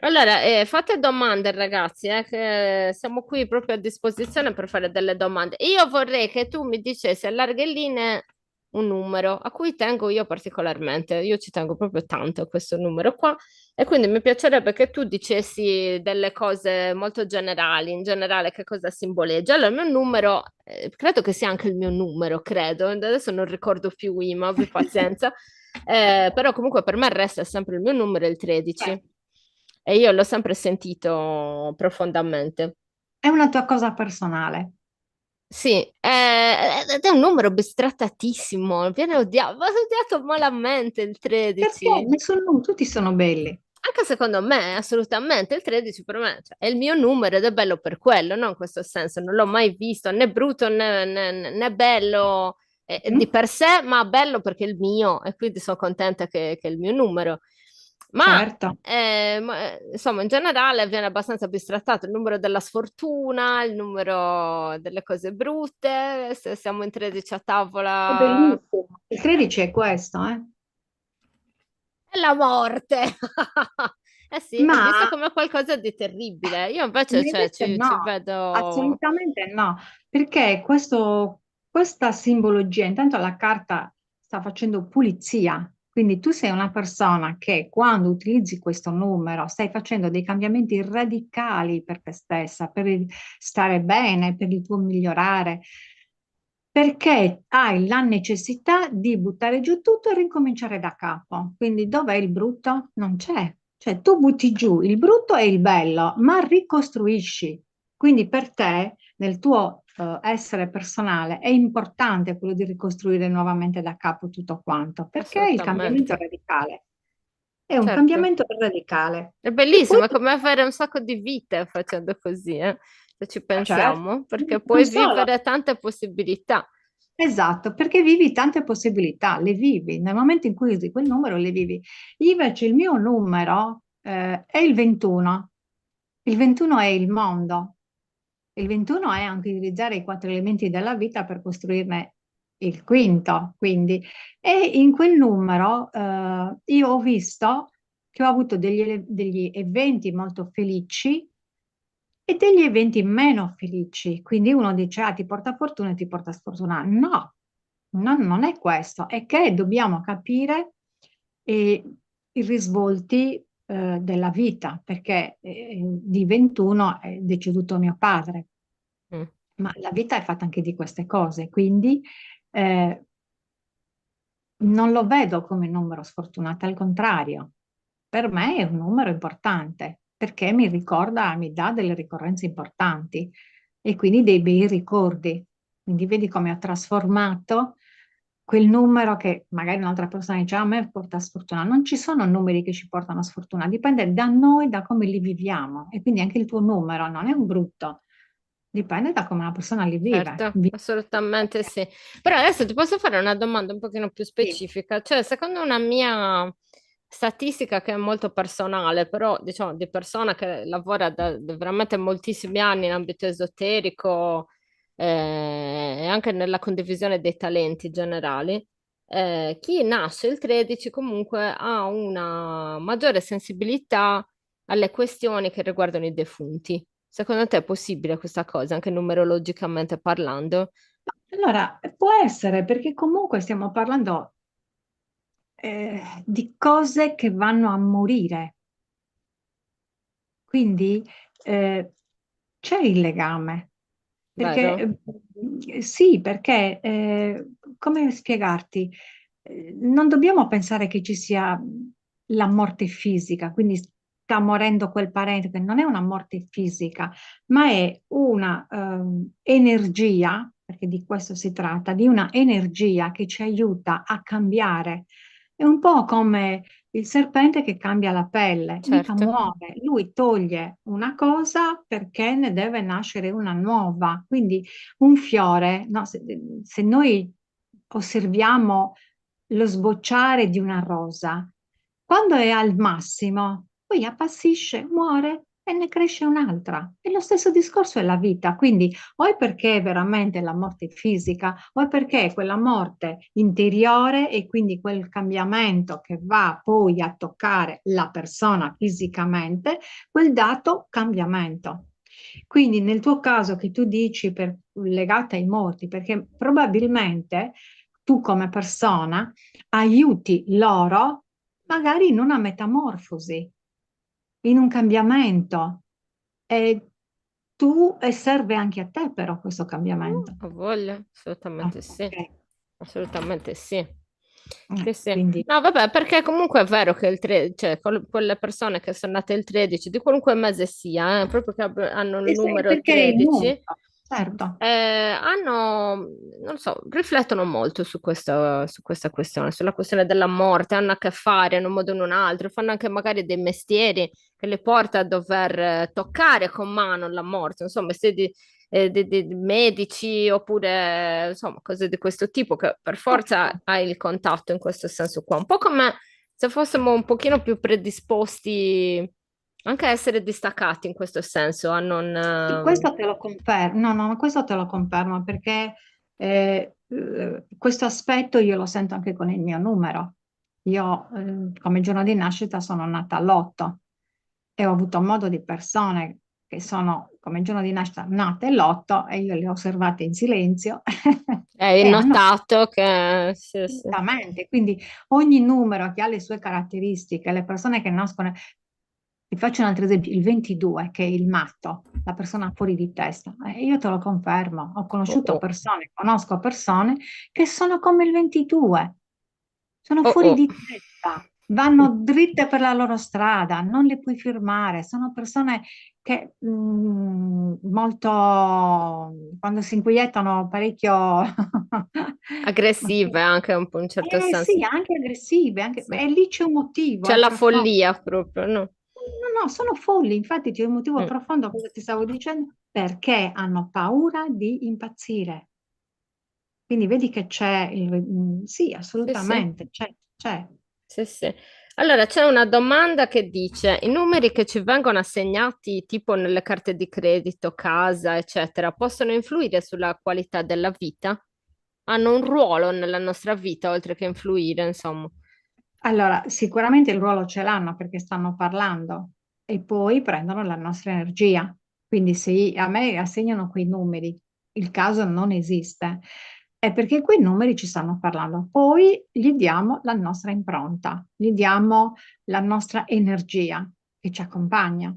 Allora, fate domande, ragazzi, che siamo qui proprio a disposizione per fare delle domande. Io vorrei che tu mi dicessi a larghe linee un numero a cui tengo io particolarmente. Io ci tengo proprio tanto a questo numero qua e quindi mi piacerebbe che tu dicessi delle cose molto generali, in generale che cosa simboleggia. Allora, il mio numero, credo che sia anche il mio numero, credo, adesso non ricordo più Ima, abbi pazienza. Però comunque per me resta sempre il mio numero, il 13. Certo. E io l'ho sempre sentito profondamente. È una tua cosa personale. Sì, ed è un numero bistrattatissimo, viene odiato, ma è odiato malamente il Perché 13. tutti sono belli. Anche secondo me, assolutamente, il 13 per me cioè, è il mio numero ed è bello per quello, no? In questo senso, non l'ho mai visto né brutto né bello di Mhm. per sé, ma bello perché è il mio e quindi sono contenta che è il mio numero. Certo. Insomma, in generale viene abbastanza bistrattato il numero della sfortuna, il numero delle cose brutte, se siamo in 13 a È tavola, bellissimo. Il 13 è questo, eh? è la morte. Eh sì, è visto Ma come qualcosa di terribile. Io invece, cioè, invece ci no, vedo... assolutamente no, perché questa simbologia, intanto la carta sta facendo pulizia, quindi tu sei una persona che quando utilizzi questo numero stai facendo dei cambiamenti radicali per te stessa, per stare bene, per il tuo migliorare, perché hai la necessità di buttare giù tutto e ricominciare da capo. Quindi dov'è il brutto? Non c'è. Cioè tu butti giù il brutto e il bello, ma ricostruisci. Quindi per te, nel tuo essere personale, è importante quello di ricostruire nuovamente da capo tutto quanto, perché il cambiamento è Assolutamente, radicale. È un certo. cambiamento radicale. È E poi, bellissimo, è come avere un sacco di vite facendo così, se ci certo, pensiamo, perché non puoi solo. vivere tante possibilità. Esatto, perché vivi tante possibilità, le vivi. Nel momento in cui usi quel numero, le vivi. Invece il mio numero, è il 21. Il 21 è il mondo. Il 21 è anche utilizzare i quattro elementi della vita per costruirne il quinto. Quindi, e in quel numero, io ho visto che ho avuto degli eventi molto felici e degli eventi meno felici. Quindi uno dice, ah, ti porta fortuna e ti porta sfortuna. No, non è questo. È che dobbiamo capire i risvolti della vita, perché di 21 è deceduto mio padre, Mm. ma la vita è fatta anche di queste cose. Quindi non lo vedo come un numero sfortunato, al contrario, per me è un numero importante perché mi ricorda, mi dà delle ricorrenze importanti e quindi dei bei ricordi. Quindi vedi come ho trasformato quel numero che magari un'altra persona dice, "Ah, a me porta sfortuna." Non ci sono numeri che ci portano sfortuna, dipende da noi, da come li viviamo. E quindi anche il tuo numero non è un brutto, dipende da come una persona li vive. Certo, assolutamente sì. Però adesso ti posso fare una domanda un pochino più Sì. specifica, cioè secondo una mia statistica che è molto personale, però diciamo di persona che lavora da veramente moltissimi anni in ambito esoterico e anche nella condivisione dei talenti generali, chi nasce il 13 comunque ha una maggiore sensibilità alle questioni che riguardano i defunti. Secondo te è possibile questa cosa, anche numerologicamente parlando? Allora, può essere perché comunque stiamo parlando di cose che vanno a morire, quindi eh, c'è il legame, perché Vero? sì, perché come spiegarti? Non dobbiamo pensare che ci sia la morte fisica, quindi sta morendo quel parente, che non è una morte fisica, ma è una energia, perché di questo si tratta, di una energia che ci aiuta a cambiare. È un po' come il serpente che cambia la pelle, mica Certo. muore, lui toglie una cosa perché ne deve nascere una nuova. Quindi un fiore, no, se noi osserviamo lo sbocciare di una rosa, quando è al massimo, poi appassisce, muore e ne cresce un'altra. E lo stesso discorso è la vita, quindi o è perché è veramente la morte fisica, o è perché è quella morte interiore e quindi quel cambiamento che va poi a toccare la persona fisicamente, quel dato cambiamento. Quindi nel tuo caso che tu dici legata ai morti, perché probabilmente tu come persona aiuti loro magari in una metamorfosi, in un cambiamento e e serve anche a te però questo cambiamento. Ho voglia, Ah, assolutamente sì, ok. assolutamente sì. Sì, sì. Quindi No, vabbè, perché comunque è vero che cioè, quelle persone che sono nate il 13, di qualunque mese sia, proprio che hanno il numero perché è il numero, 13, certo. hanno, non so, riflettono molto su questa questione, sulla questione della morte, hanno a che fare in un modo o in un altro, fanno anche magari dei mestieri che li porta a dover toccare con mano la morte, insomma, mestieri di medici oppure insomma cose di questo tipo che per forza hai il contatto in questo senso qua. Un po' come se fossimo un pochino più predisposti anche a essere distaccati in questo senso, a non... Questo te lo confermo, no, no, questo te lo confermo perché questo aspetto io lo sento anche con il mio numero. Io come giorno di nascita sono nata all'8 e ho avuto modo di persone che sono come giorno di nascita nate l'8 e io le ho osservate in silenzio hai e hanno notato che... Sì, sì. assolutamente, quindi ogni numero che ha le sue caratteristiche, le persone che nascono, ti faccio un altro esempio, il 22 che è il matto, la persona fuori di testa, io te lo confermo, ho Oh, conosciuto oh. persone, conosco persone che sono come il 22, sono Oh, fuori oh. di testa, vanno dritte per la loro strada, non le puoi fermare, sono persone che molto, quando si inquietano parecchio, Aggressive anche un po' in un certo sì, senso. anche aggressive, Sì. e lì c'è un motivo, C'è è la profondo. follia proprio, no? No, no, sono folli, infatti c'è un motivo Mm. profondo, cosa ti stavo dicendo, perché hanno paura di impazzire. Quindi vedi che c'è, sì, Sì, sì. assolutamente, c'è. Sì, sì. Allora, c'è una domanda che dice: i numeri che ci vengono assegnati, tipo nelle carte di credito, casa, eccetera, possono influire sulla qualità della vita? Hanno un ruolo nella nostra vita, oltre che influire, insomma. Allora, sicuramente il ruolo ce l'hanno perché stanno parlando e poi prendono la nostra energia. Quindi se a me assegnano quei numeri, il caso non esiste, è perché quei numeri ci stanno parlando. Poi gli diamo la nostra impronta, gli diamo la nostra energia che ci accompagna.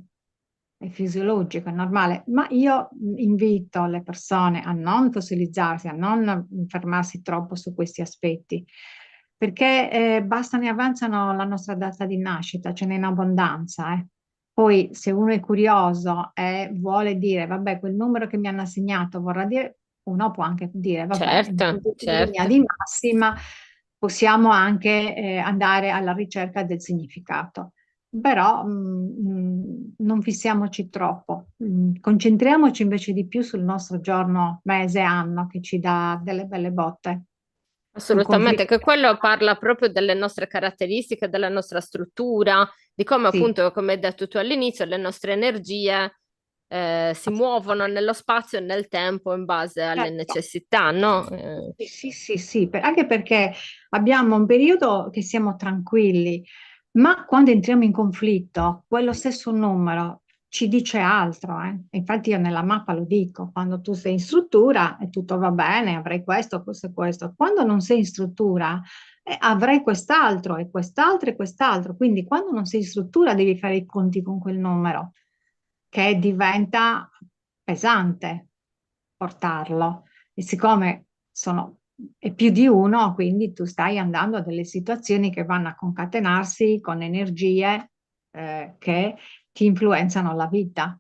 È fisiologico, è normale, ma io invito le persone a non fossilizzarsi, a non fermarsi troppo su questi aspetti, perché basta ne avanzano la nostra data di nascita, ce n'è in abbondanza, eh. Poi se uno è curioso e vuole dire, vabbè, quel numero che mi hanno assegnato vorrà dire, uno può anche dire, vabbè, Certo, in linea certo. di massima possiamo anche andare alla ricerca del significato. Però non fissiamoci troppo. Concentriamoci invece di più sul nostro giorno, mese, anno che ci dà delle belle botte sul Assolutamente, conflitto. che quello parla proprio delle nostre caratteristiche, della nostra struttura, di come Sì, appunto, come hai detto tu all'inizio, le nostre energie si muovono assolutamente. nello spazio e nel tempo in base alle Certo. necessità, no? Sì, sì, sì, sì, anche perché abbiamo un periodo che siamo tranquilli, ma quando entriamo in conflitto, quello stesso numero ci dice altro, eh. Infatti io nella mappa lo dico, quando tu sei in struttura e tutto va bene, avrai questo, questo e questo. Quando non sei in struttura, avrai quest'altro e quest'altro e quest'altro. Quindi quando non sei in struttura devi fare i conti con quel numero, che diventa pesante portarlo. E siccome è più di uno, quindi tu stai andando a delle situazioni che vanno a concatenarsi con energie che ti influenzano la vita.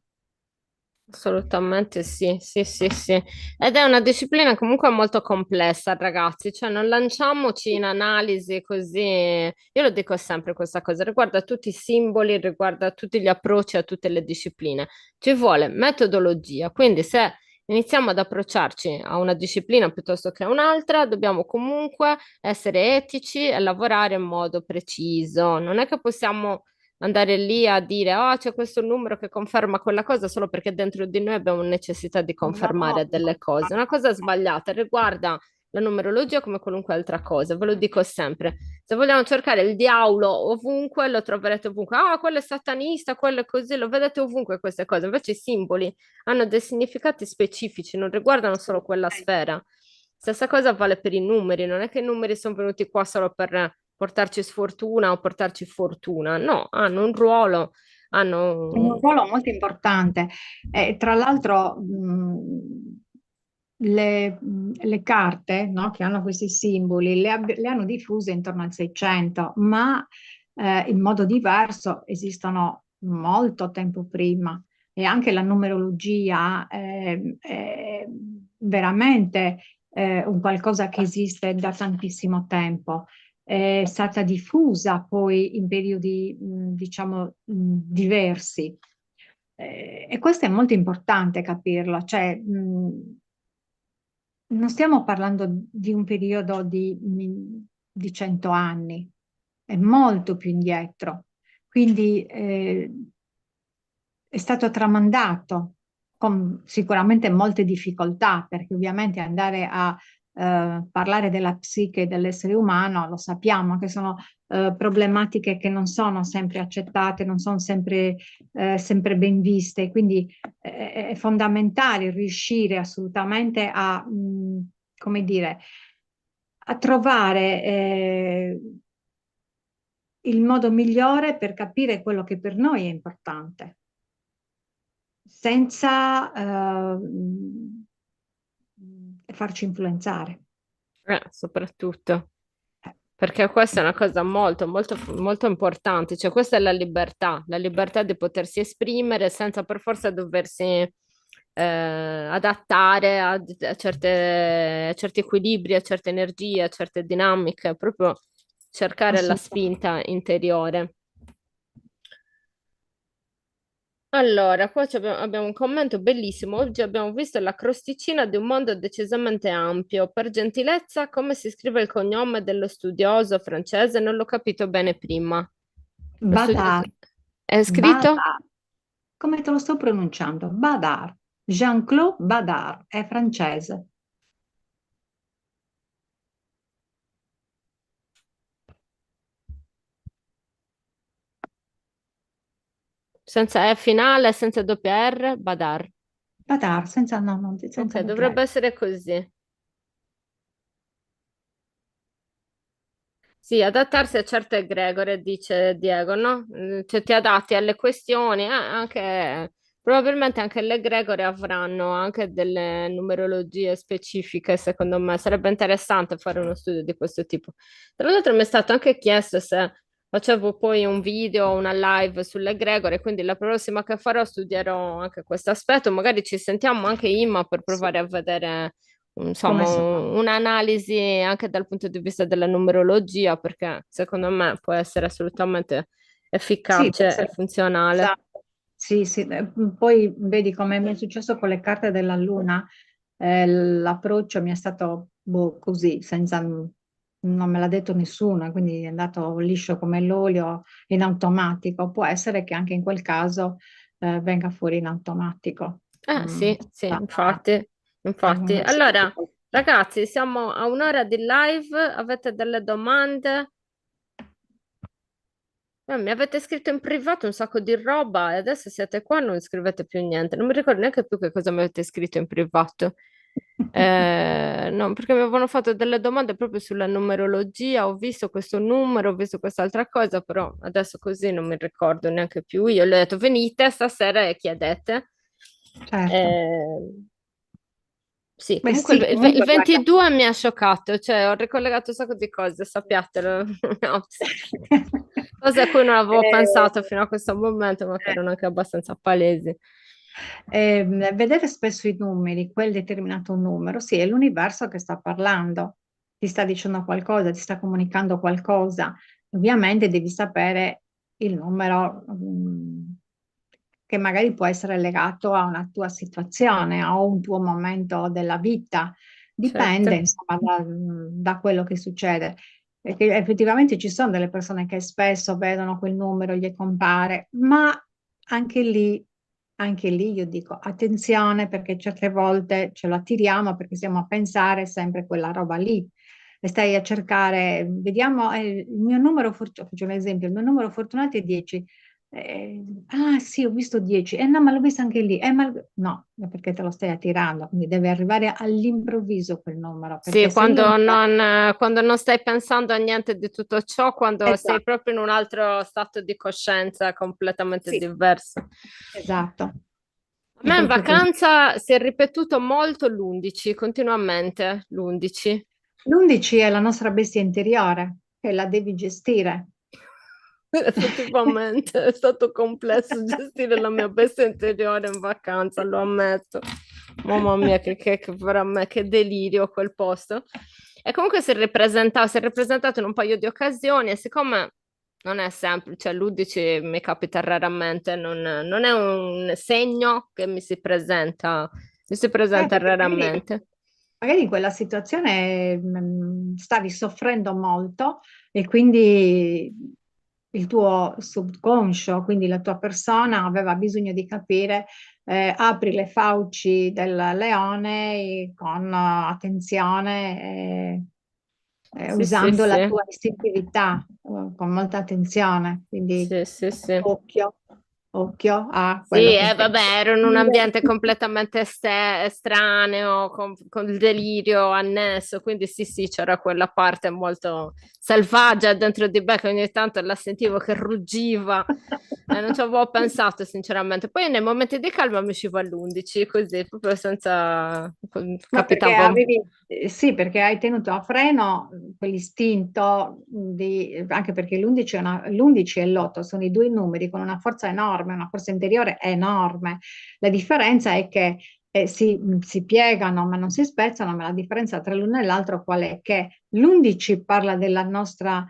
Assolutamente sì, sì, sì, sì. Ed è una disciplina comunque molto complessa, ragazzi, cioè non lanciamoci in analisi così. Io lo dico sempre questa cosa, riguarda tutti i simboli, riguarda tutti gli approcci a tutte le discipline. Ci vuole metodologia, quindi se iniziamo ad approcciarci a una disciplina piuttosto che a un'altra, dobbiamo comunque essere etici e lavorare in modo preciso. Non è che possiamo andare lì a dire, oh, c'è questo numero che conferma quella cosa solo perché dentro di noi abbiamo necessità di No, confermare delle cose. Una cosa sbagliata riguarda la numerologia come qualunque altra cosa, ve lo dico sempre. Se vogliamo cercare il diavolo ovunque, lo troverete ovunque. Ah, quello è satanista, quello è così, lo vedete ovunque queste cose. Invece i simboli hanno dei significati specifici, non riguardano solo quella sfera. Stessa cosa vale per i numeri, non è che i numeri sono venuti qua solo per portarci sfortuna o portarci fortuna, no, hanno un ruolo, un hanno... ruolo molto importante. Tra l'altro, le carte, no, che hanno questi simboli le hanno diffuse intorno al 600, ma in modo diverso esistono molto tempo prima. E anche la numerologia è veramente un qualcosa che esiste da tantissimo tempo. È stata diffusa poi in periodi, diciamo, diversi. E questo è molto importante capirlo, cioè, non stiamo parlando di un periodo di 100 anni, è molto più indietro. Quindi è stato tramandato con sicuramente molte difficoltà, perché ovviamente andare a parlare della psiche dell'essere umano, lo sappiamo che sono problematiche che non sono sempre accettate, non sono sempre ben viste, quindi è fondamentale riuscire assolutamente come dire, a trovare il modo migliore per capire quello che per noi è importante senza farci influenzare. soprattutto. Perché questa è una cosa molto, molto, molto importante, cioè questa è la libertà di potersi esprimere senza per forza doversi adattare a certi equilibri, a certe energie, a certe dinamiche, proprio cercare la Assolutamente. spinta interiore. Allora, qua abbiamo un commento bellissimo. Oggi abbiamo visto la crosticina di un mondo decisamente ampio. Per gentilezza, come si scrive il cognome dello studioso francese? Non l'ho capito bene prima. Lo studioso Badar, è scritto? Badar, come te lo sto pronunciando? Badar, Jean-Claude Badar, è francese. Senza E finale, senza doppia R, Badar. Badar, senza, no, Ok, senza doppia R. dovrebbe essere così. Sì, adattarsi a certe egregore, dice Diego, no? Cioè ti adatti alle questioni, anche Probabilmente anche le Gregore avranno anche delle numerologie specifiche, secondo me. Sarebbe interessante fare uno studio di questo tipo. Tra l'altro mi è stato anche chiesto se facevo poi un video o una live sulle Gregore, quindi la prossima che farò studierò anche questo aspetto. Magari ci sentiamo anche Imma per Sì. provare a vedere, Come insomma, sono? un'analisi anche dal punto di vista della numerologia, perché secondo me può essere assolutamente Sì, può efficace e essere. funzionale. Esatto. Sì, sì. Poi vedi come mi è successo con le carte della Luna, l'approccio mi è stato boh, così, senza, non me l'ha detto nessuno, quindi è andato liscio come l'olio in automatico. Può essere che anche in quel caso venga fuori in automatico. Sì, sì, Senza infatti, infatti. necessità. Allora, ragazzi, siamo a un'ora di live, avete delle domande? Mi avete scritto in privato un sacco di roba e adesso siete qua e non scrivete più niente. Non mi ricordo neanche più che cosa mi avete scritto in privato. No, perché mi avevano fatto delle domande proprio sulla numerologia. Ho visto questo numero, ho visto quest'altra cosa, però adesso così non mi ricordo neanche più. Io le ho detto venite stasera e chiedete. Certo. Eh, sì, Beh comunque sì, il comunque guarda. 22 mi ha scioccato, cioè ho ricollegato un sacco di cose, sappiatelo. No, cose a cui non avevo Eh, pensato fino a questo momento, ma che erano anche abbastanza palesi. vedere spesso i numeri, quel determinato numero, sì, è l'universo che sta parlando, ti sta dicendo qualcosa, ti sta comunicando qualcosa. Ovviamente devi sapere il numero, che magari può essere legato a una tua situazione, a un tuo momento della vita. Dipende, Certo. insomma, da quello che succede. Perché effettivamente ci sono delle persone che spesso vedono quel numero, gli compare, ma anche lì, anche lì io dico attenzione perché certe volte ce lo attiriamo perché stiamo a pensare sempre quella roba lì. E stai a cercare, vediamo, il mio numero fortunato, faccio un esempio, il mio numero fortunato è 10. Ah sì, ho visto 10. No, ma l'ho visto anche lì. No, è perché te lo stai attirando, quindi deve arrivare all'improvviso quel numero, Sì, perché se l'universo. quando non stai pensando a niente di tutto ciò, quando sei Esatto, proprio in un altro stato di coscienza completamente sì, diverso. esatto, A è me in proprio così. vacanza si è ripetuto molto l'11, continuamente l'11. L'11 è la nostra bestia interiore, che la devi gestire. Effettivamente è stato complesso gestire la mia bestia interiore in vacanza, lo ammetto. Mamma mia, che delirio quel posto. E comunque si è rappresentato in un paio di occasioni e siccome non è semplice, cioè l'11 mi capita raramente, non è un segno che mi si presenta Perché raramente. magari in quella situazione stavi soffrendo molto e quindi il tuo subconscio, quindi la tua persona aveva bisogno di capire, apri le fauci del leone con attenzione, Sì, sì, usando la sì, tua istintività, con molta attenzione, quindi sì, sì, sì. occhio, occhio a Sì, quello che stai vabbè, ero in un dire. ambiente completamente estraneo, con il delirio annesso, quindi sì, sì, c'era quella parte molto selvaggia dentro di me che ogni tanto la sentivo che ruggiva e non ci avevo pensato sinceramente. Poi nei momenti di calma mi uscivo all'11, così, proprio senza. Ma perché Capitavo. sì, perché hai tenuto a freno quell'istinto di, anche perché l'11 e l'8 sono i due numeri con una forza enorme, una forza interiore enorme. La differenza è che si piegano ma non si spezzano, ma la differenza tra l'uno e l'altro qual è? Che l'11 parla della nostra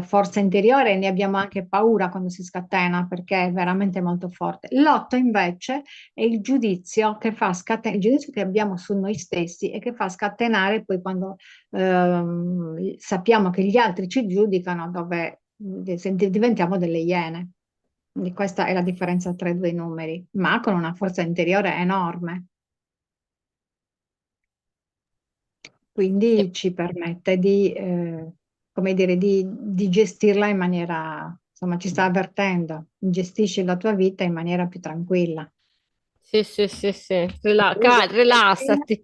forza interiore e ne abbiamo anche paura quando si scatena perché è veramente molto forte. L'8 invece è il giudizio che fa scatenare, il giudizio che abbiamo su noi stessi e che fa scatenare poi quando sappiamo che gli altri ci giudicano, dove diventiamo delle iene. Quindi questa è la differenza tra i due numeri, ma con una forza interiore enorme. Sì. Quindi ci permette come dire, di gestirla in maniera, insomma, ci sta avvertendo, gestisci la tua vita in maniera più tranquilla. Sì, sì, sì, sì. Usa la maestria, Rilassati.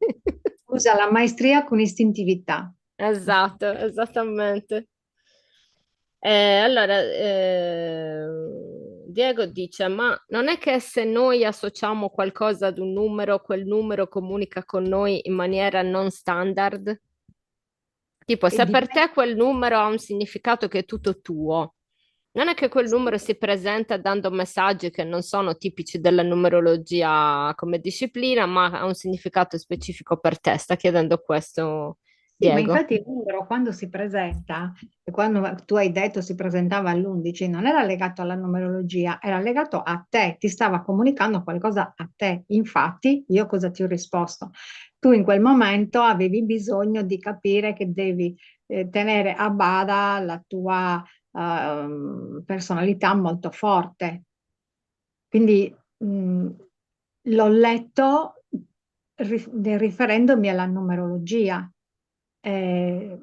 usa la maestria con istintività. Esatto, esattamente. Allora, Diego dice, ma non è che se noi associamo qualcosa ad un numero, quel numero comunica con noi in maniera non standard? Tipo, E se per dipende. te quel numero ha un significato che è tutto tuo, non è che quel numero si presenta dando messaggi che non sono tipici della numerologia come disciplina, ma ha un significato specifico per te. Sta chiedendo questo, Sì, ma Diego. infatti il numero quando si presenta, e quando tu hai detto si presentava all'11, non era legato alla numerologia, era legato a te, ti stava comunicando qualcosa a te. Infatti, io cosa ti ho risposto? Tu in quel momento avevi bisogno di capire che devi tenere a bada la tua personalità molto forte. Quindi l'ho letto riferendomi alla numerologia. Eh,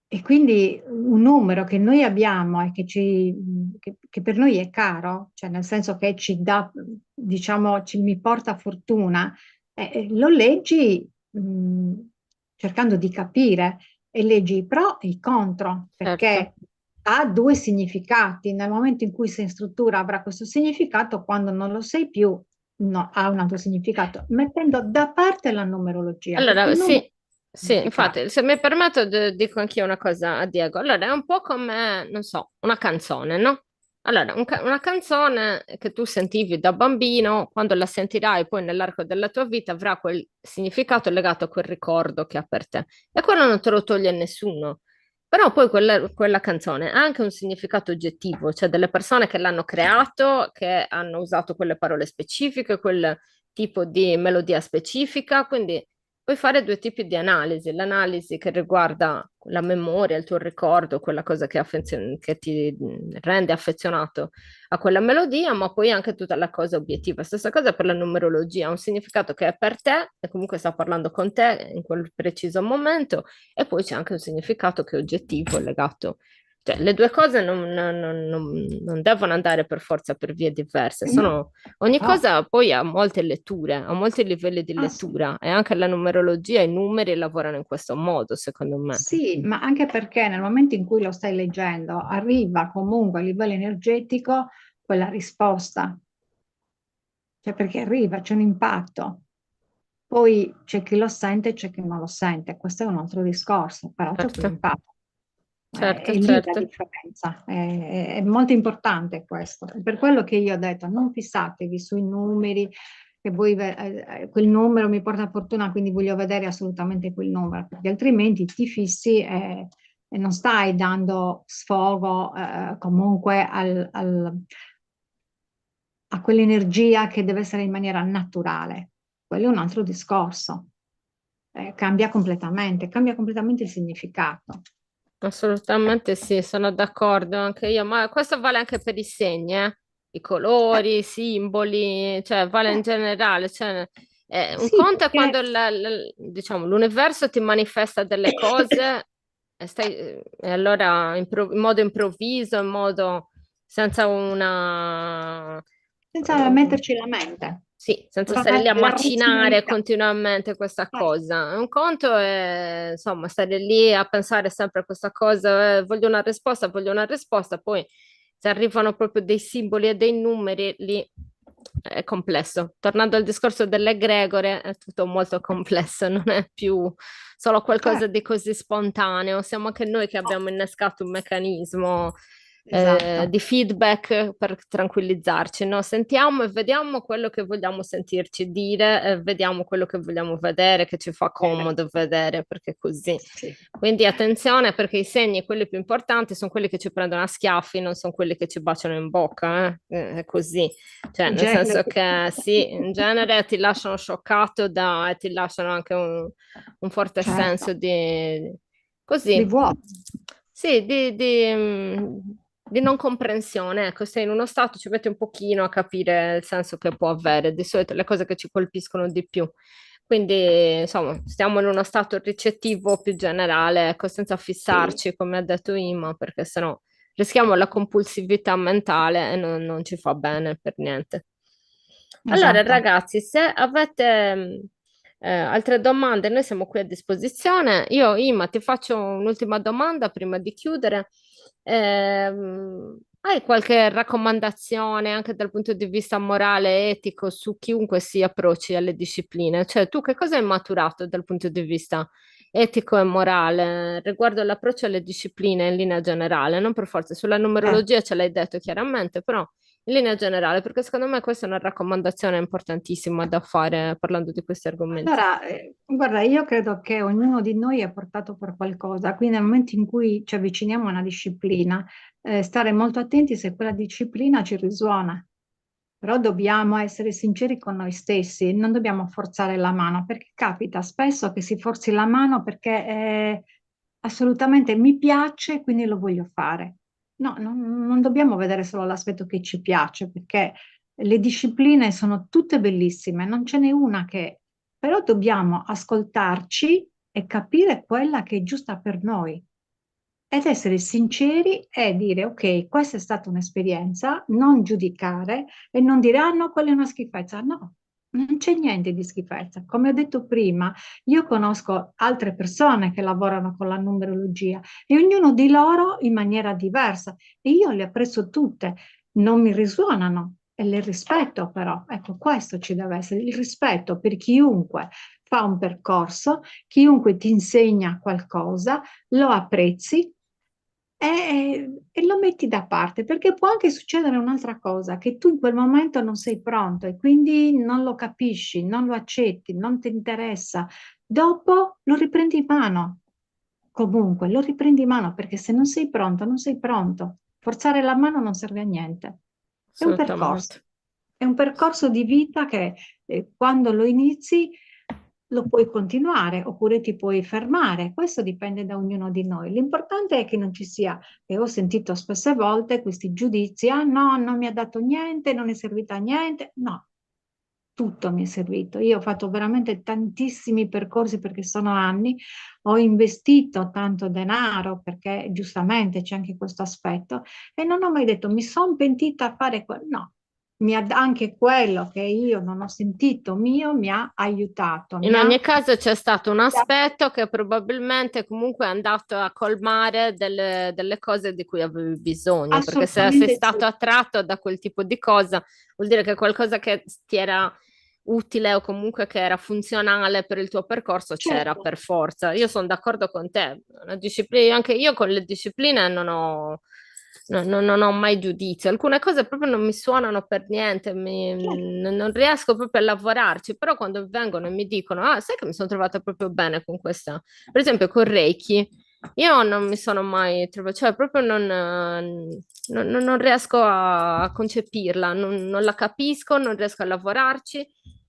e quindi un numero che noi abbiamo e che per noi è caro, cioè nel senso che ci dà, diciamo, mi porta fortuna, lo leggi cercando di capire e leggi i pro e i contro, Certo. perché ha due significati. Nel momento in cui sei in struttura avrà questo significato, quando non lo sei più, no, ha un altro significato, mettendo da parte la numerologia, perché Allora, il numero sì, ha sì, significato. infatti, se mi permetto, dico anch'io una cosa a Diego. Allora, è un po' come, non so, una canzone, no? Allora, una canzone che tu sentivi da bambino, quando la sentirai poi nell'arco della tua vita, avrà quel significato legato a quel ricordo che ha per te. E quello non te lo toglie nessuno. Però poi quella canzone ha anche un significato oggettivo, cioè delle persone che l'hanno creato, che hanno usato quelle parole specifiche, quel tipo di melodia specifica, quindi puoi fare due tipi di analisi, l'analisi che riguarda la memoria, il tuo ricordo, quella cosa che ti rende affezionato a quella melodia, ma poi anche tutta la cosa obiettiva. Stessa cosa per la numerologia, ha un significato che è per te e comunque sta parlando con te in quel preciso momento e poi c'è anche un significato che è oggettivo, legato. Cioè, le due cose non devono andare per forza per vie diverse, No, ogni no. cosa poi ha molte letture, ha molti livelli di Ah, sì. lettura e anche la numerologia, i numeri lavorano in questo modo, secondo me. Sì, ma anche perché nel momento in cui lo stai leggendo arriva comunque a livello energetico quella risposta, cioè perché arriva, c'è un impatto. Poi c'è chi lo sente e c'è chi non lo sente, questo è un altro discorso, però c'è Certo, quell'impatto. certo, È lì la certo. differenza, è molto importante questo. È per quello che io ho detto, non fissatevi sui numeri, che voi, quel numero mi porta fortuna, quindi voglio vedere assolutamente quel numero, perché altrimenti ti fissi e non stai dando sfogo comunque a quell'energia che deve essere in maniera naturale. Quello è un altro discorso. Cambia completamente il significato. Assolutamente sì, sono d'accordo anche io, ma questo vale anche per i segni, I Eh, colori, i simboli, cioè vale in eh, generale. Cioè, un sì, conto è quando perché diciamo, l'universo ti manifesta delle cose e allora in modo improvviso, in modo senza una... senza metterci la mente, Sì, senza stare lì a la macinare razionalità. continuamente questa Eh, cosa. Un conto è, insomma, stare lì a pensare sempre a questa cosa, voglio una risposta, poi se arrivano proprio dei simboli e dei numeri, lì è complesso. Tornando al discorso dell'egregore, è tutto molto complesso, non è più solo qualcosa certo, di così spontaneo. Siamo anche noi che no, abbiamo innescato un meccanismo esatto. di feedback per tranquillizzarci, no? Sentiamo e vediamo quello che vogliamo sentirci dire, e vediamo quello che vogliamo vedere, che ci fa comodo vedere, perché è così. Sì. Quindi attenzione perché i segni, quelli più importanti, sono quelli che ci prendono a schiaffi, non sono quelli che ci baciano in bocca, È così. Cioè, In nel senso genere, che sì, in genere ti lasciano scioccato e ti lasciano anche un forte certo, senso di... di così. vuoto. Sì, di non comprensione, ecco, se in uno stato ci metti un pochino a capire il senso che può avere, di solito le cose che ci colpiscono di più. Quindi, insomma, stiamo in uno stato ricettivo più generale, ecco, senza Sì, fissarci, come ha detto Ima, perché sennò rischiamo la compulsività mentale e non ci fa bene per niente. Allora, esatto. ragazzi, se avete altre domande, noi siamo qui a disposizione. Io, Ima, ti faccio un'ultima domanda prima di chiudere. Hai qualche raccomandazione anche dal punto di vista morale e etico su chiunque si approcci alle discipline? Cioè, tu che cosa hai maturato dal punto di vista etico e morale riguardo l'approccio alle discipline in linea generale? Non per forza, sulla numerologia ce l'hai detto chiaramente, però in linea generale, perché secondo me questa è una raccomandazione importantissima da fare parlando di questi argomenti. Allora, guarda, io credo che ognuno di noi è portato per qualcosa, quindi nel momento in cui ci avviciniamo a una disciplina, stare molto attenti se quella disciplina ci risuona. Però dobbiamo essere sinceri con noi stessi, non dobbiamo forzare la mano, perché capita spesso che si forzi la mano perché assolutamente mi piace, quindi lo voglio fare. No, non dobbiamo vedere solo l'aspetto che ci piace, perché le discipline sono tutte bellissime, non ce n'è una che... Però dobbiamo ascoltarci e capire quella che è giusta per noi ed essere sinceri e dire, ok, questa è stata un'esperienza, non giudicare e non dire, ah no, quella è una schifezza. No, non c'è niente di schifezza. Come ho detto prima, io conosco altre persone che lavorano con la numerologia e ognuno di loro in maniera diversa e io le apprezzo tutte, non mi risuonano e le rispetto però. Ecco, questo ci deve essere, il rispetto per chiunque fa un percorso, chiunque ti insegna qualcosa, lo apprezzi e lo metti da parte, perché può anche succedere un'altra cosa, che tu in quel momento non sei pronto e quindi non lo capisci, non lo accetti, non ti interessa. Dopo lo riprendi in mano. Comunque, lo riprendi in mano perché se non sei pronto, non sei pronto. Forzare la mano non serve a niente. È un percorso. Assolutamente. È un percorso di vita che quando lo inizi lo puoi continuare oppure ti puoi fermare. Questo dipende da ognuno di noi. L'importante è che non ci sia, e ho sentito spesse volte questi giudizi, ah no, non mi ha dato niente, non è servita a niente. No, tutto mi è servito. Io ho fatto veramente tantissimi percorsi perché sono anni, ho investito tanto denaro perché giustamente c'è anche questo aspetto e non ho mai detto mi sono pentita a fare quello. No, anche quello che io non ho sentito mio mi ha aiutato, In mi ha... ogni caso c'è stato un aspetto che probabilmente comunque è andato a colmare delle cose di cui avevi bisogno, perché se sei Assolutamente sì, stato attratto da quel tipo di cosa, vuol dire che qualcosa che ti era utile o comunque che era funzionale per il tuo percorso c'era certo. per forza. Io sono d'accordo con te, una disciplina, anche io con le discipline non ho, non ho mai giudizio. Alcune cose proprio non mi suonano per niente, Certo. non riesco proprio a lavorarci, però quando vengono e mi dicono, ah, sai che mi sono trovata proprio bene con questa, per esempio con Reiki, io non mi sono mai trovata, cioè proprio non riesco a concepirla, non la capisco, non riesco a lavorarci.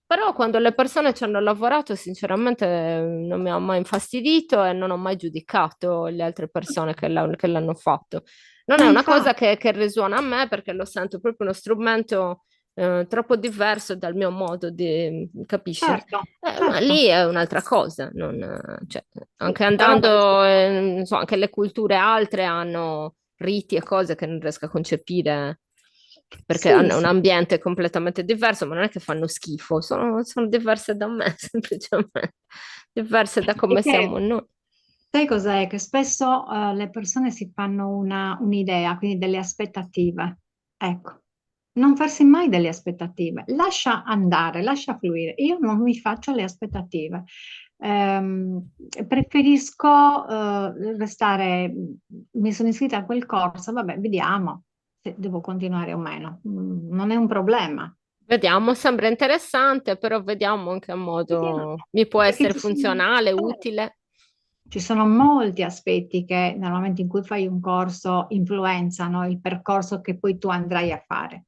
Però quando le persone ci hanno lavorato, sinceramente non mi ha mai infastidito e non ho mai giudicato le altre persone che l'hanno fatto. Non Ma è una cosa infatti, che risuona a me perché lo sento proprio uno strumento troppo diverso dal mio modo di, capisci? certo, Ma certo. lì è un'altra cosa, cioè, Sì, anche però per andando, esempio, non so, anche le culture altre hanno riti e cose che non riesco a concepire perché sì, hanno un sì. ambiente completamente diverso, ma non è che fanno schifo, sono diverse da me, semplicemente, diverse da È come siamo che noi. sai cos'è? Che spesso le persone si fanno un'idea, quindi delle aspettative. Ecco, non farsi mai delle aspettative. Lascia andare, lascia fluire. Io non mi faccio le aspettative. Preferisco restare, mi sono iscritta a quel corso, vabbè, vediamo se devo continuare o meno. Non è un problema. Vediamo, sembra interessante, però vediamo in che Vediamo. modo mi può Perché essere funzionale, certo, utile. ci sono molti aspetti che nel momento in cui fai un corso influenzano il percorso che poi tu andrai a fare,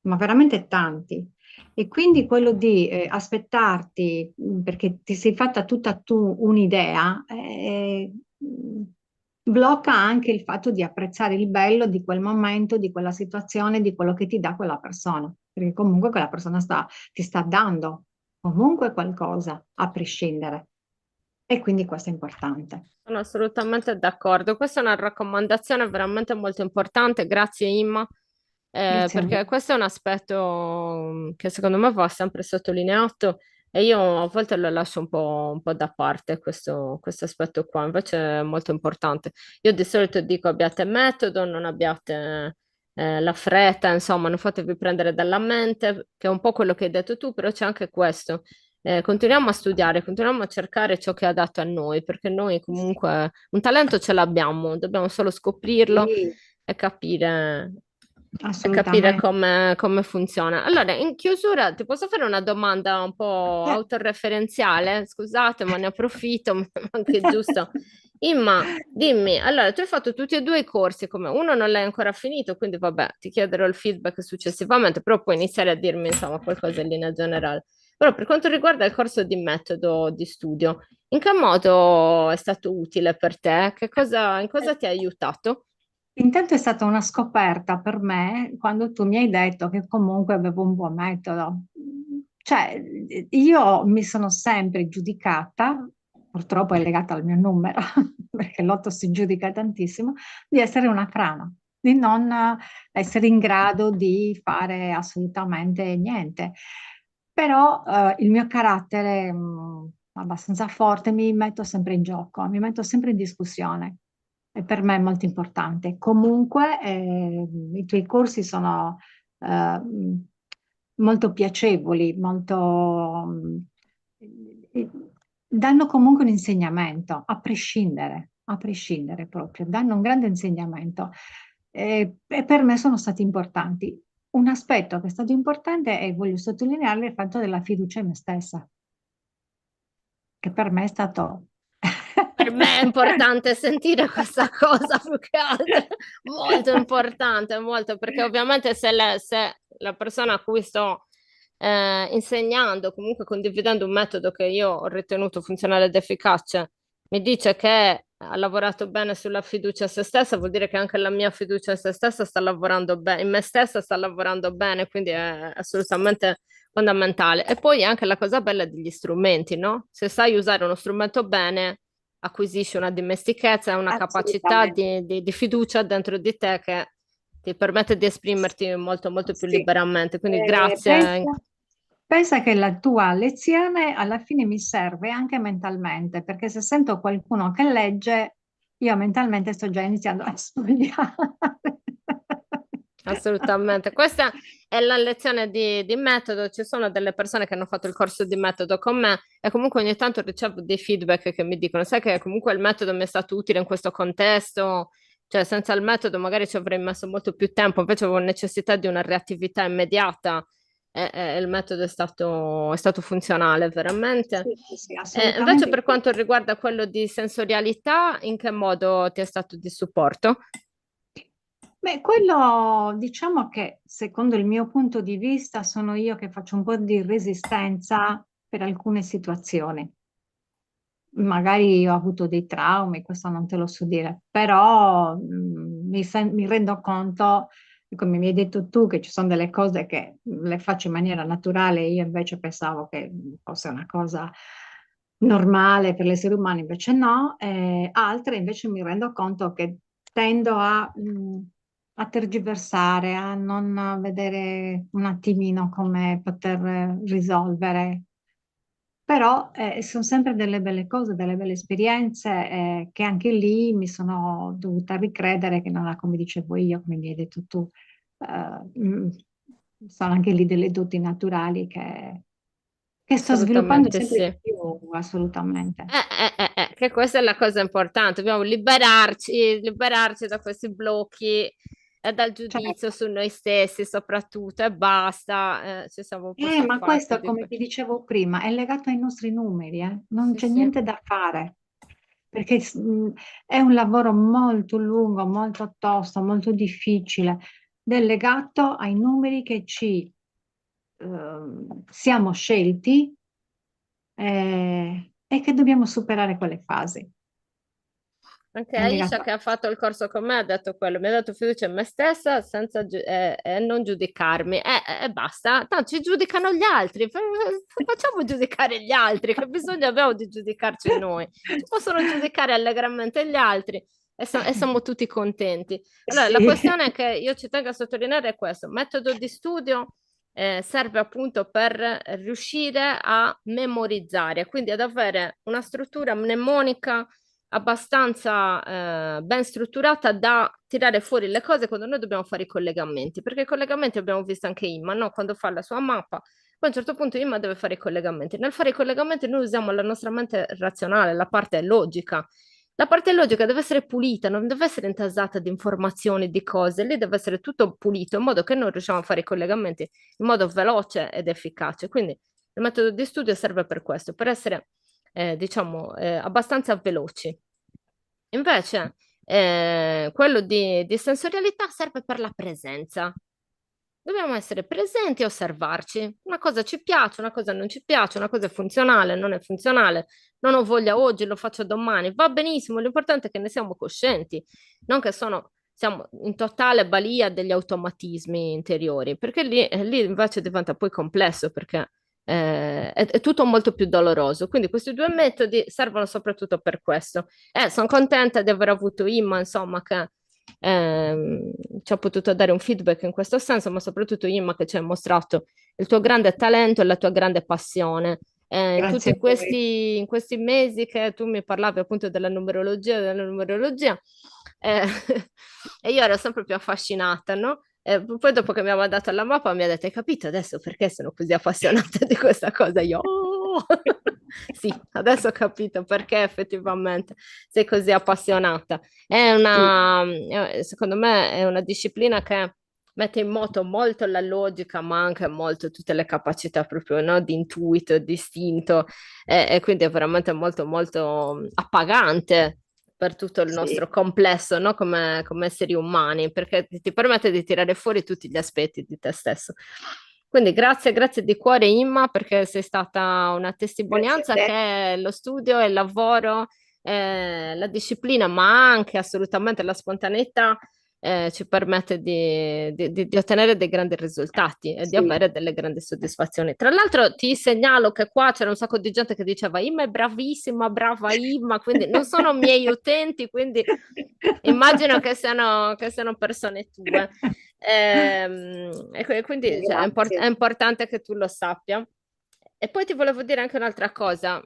ma veramente tanti. E quindi quello di aspettarti, perché ti sei fatta tutta tu un'idea, blocca anche il fatto di apprezzare il bello di quel momento, di quella situazione, di quello che ti dà quella persona, perché comunque quella persona ti sta dando comunque qualcosa, a prescindere. E quindi questo è importante. Sono assolutamente d'accordo. Questa è una raccomandazione veramente molto importante. Grazie, Imma, Grazie a perché voi. questo è un aspetto che secondo me va sempre sottolineato e io a volte lo lascio un po' da parte, questo aspetto qua. Invece è molto importante. Io di solito dico abbiate metodo, non abbiate la fretta, insomma, non fatevi prendere dalla mente, che è un po' quello che hai detto tu, però c'è anche questo. Continuiamo a studiare, continuiamo a cercare ciò che è adatto a noi, perché noi comunque un talento ce l'abbiamo, dobbiamo solo scoprirlo Sì, e capire assolutamente. come funziona. Allora, in chiusura ti posso fare una domanda un po' Eh, autoreferenziale? Scusate, ma ne approfitto, ma è anche giusto. Imma, dimmi, allora, tu hai fatto tutti e due i corsi, come uno non l'hai ancora finito, quindi vabbè, ti chiederò il feedback successivamente, però puoi iniziare a dirmi, insomma, qualcosa in linea generale. Però per quanto riguarda il corso di metodo di studio, in che modo è stato utile per te? In cosa ti ha aiutato? Intanto è stata una scoperta per me quando tu mi hai detto che comunque avevo un buon metodo. Cioè, io mi sono sempre giudicata, purtroppo è legata al mio numero, perché l'otto si giudica tantissimo, di essere una frana, di non essere in grado di fare assolutamente niente. Però il mio carattere abbastanza forte mi metto sempre in gioco, mi metto sempre in discussione e per me è molto importante. Comunque i tuoi corsi sono eh, molto piacevoli, eh, danno comunque un insegnamento, a prescindere proprio, danno un grande insegnamento e per me sono stati importanti. Un aspetto che è stato importante e voglio sottolinearlo è il fatto della fiducia in me stessa, che per me è stato... Per me è importante sentire questa cosa più che altro, molto importante, molto, perché ovviamente se la persona a cui sto insegnando, comunque condividendo un metodo che io ho ritenuto funzionale ed efficace, mi dice che ha lavorato bene sulla fiducia a se stessa, vuol dire che anche la mia fiducia in se stessa sta lavorando bene, in me stessa sta lavorando bene, quindi è assolutamente fondamentale. E poi anche la cosa bella degli strumenti, no? Se sai usare uno strumento bene acquisisci una dimestichezza e una capacità Assolutamente. di fiducia dentro di te che ti permette di esprimerti molto, molto più Sì. liberamente. Quindi grazie. Pensa che la tua lezione alla fine mi serve anche mentalmente, perché se sento qualcuno che legge, io mentalmente sto già iniziando a studiare. Assolutamente. Questa è la lezione di metodo. Ci sono delle persone che hanno fatto il corso di metodo con me e comunque ogni tanto ricevo dei feedback che mi dicono, sai che comunque il metodo mi è stato utile in questo contesto, cioè senza il metodo magari ci avrei messo molto più tempo, invece avevo necessità di una reattività immediata e il metodo è stato funzionale veramente. Sì, sì, sì, Invece assolutamente per sì. quanto riguarda quello di sensorialità, in che modo ti è stato di supporto? Beh, quello diciamo che secondo il mio punto di vista sono io che faccio un po' di resistenza per alcune situazioni. Magari ho avuto dei traumi, questo non te lo so dire, però mi rendo conto, come mi hai detto tu, che ci sono delle cose che le faccio in maniera naturale, io invece pensavo che fosse una cosa normale per l'essere umano, invece no, altre invece mi rendo conto che tendo a tergiversare, a non vedere un attimino come poter risolvere. Però sono sempre delle belle cose, delle belle esperienze che anche lì mi sono dovuta ricredere che non è come dicevo io, come mi hai detto tu. Sono anche lì delle doti naturali che sto sviluppando Assolutamente sempre di sì. più, assolutamente. Che questa è la cosa importante, dobbiamo liberarci da questi blocchi e dal giudizio Certo. su noi stessi soprattutto e basta, ci siamo un po' Ma stufati questo, di come questo. ti dicevo prima, è legato ai nostri numeri, eh. Non Sì, c'è sì, niente da fare, perché è un lavoro molto lungo, molto tosto, molto difficile, ed è legato ai numeri che ci siamo scelti e che dobbiamo superare quelle fasi. anche È Aisha legato a che ha questo. fatto il corso con me ha detto quello, mi ha dato fiducia in me stessa senza e non giudicarmi e basta, tanto ci giudicano gli altri, facciamo giudicare gli altri, che bisogno abbiamo di giudicarci noi? Ci possono giudicare allegramente gli altri e siamo tutti contenti. Allora, la Sì, questione che io ci tengo a sottolineare è questo, metodo di studio serve appunto per riuscire a memorizzare, quindi ad avere una struttura mnemonica abbastanza ben strutturata da tirare fuori le cose quando noi dobbiamo fare i collegamenti, perché i collegamenti abbiamo visto anche Imma, no? Quando fa la sua mappa, poi a un certo punto Imma deve fare i collegamenti. Nel fare i collegamenti noi usiamo la nostra mente razionale, la parte logica. La parte logica deve essere pulita, non deve essere intasata di informazioni, di cose, lì deve essere tutto pulito in modo che noi riusciamo a fare i collegamenti in modo veloce ed efficace. Quindi il metodo di studio serve per questo, per essere, diciamo, abbastanza veloci. Invece, quello di sensorialità serve per la presenza. Dobbiamo essere presenti e osservarci. Una cosa ci piace, una cosa non ci piace, una cosa è funzionale, non è funzionale. Non ho voglia oggi, lo faccio domani. Va benissimo, l'importante è che ne siamo coscienti, non che siamo in totale balia degli automatismi interiori, perché lì invece diventa poi complesso, perché è tutto molto più doloroso. Quindi questi due metodi servono soprattutto per questo. Sono contenta di aver avuto Imma, insomma, che ehm, ci ha potuto dare un feedback in questo senso, ma soprattutto Imma che ci ha mostrato il tuo grande talento e la tua grande passione. In Grazie tutti a voi. in questi mesi che tu mi parlavi appunto della numerologia, eh, e io ero sempre più affascinata, no? E poi dopo che mi aveva dato la mappa mi ha detto, hai capito adesso perché sono così appassionata di questa cosa? Io, "Oh!" Sì, adesso ho capito perché effettivamente sei così appassionata. Sì, Secondo me è una disciplina che mette in moto molto la logica, ma anche molto tutte le capacità proprio, no, di intuito, di istinto, e quindi è veramente molto, molto appagante per tutto il sì. nostro complesso, no, come esseri umani, perché ti permette di tirare fuori tutti gli aspetti di te stesso. Quindi grazie, grazie di cuore Imma, perché sei stata una Grazie a testimonianza te. che lo studio e il lavoro, la disciplina, ma anche assolutamente la spontaneità ci permette di ottenere dei grandi risultati e di Sì. avere delle grandi soddisfazioni. Tra l'altro ti segnalo che qua c'era un sacco di gente che diceva Imma è bravissima, brava Imma, quindi non sono miei utenti, quindi immagino che siano persone tue. Quindi cioè, è Grazie. importante che tu lo sappia. E poi ti volevo dire anche un'altra cosa.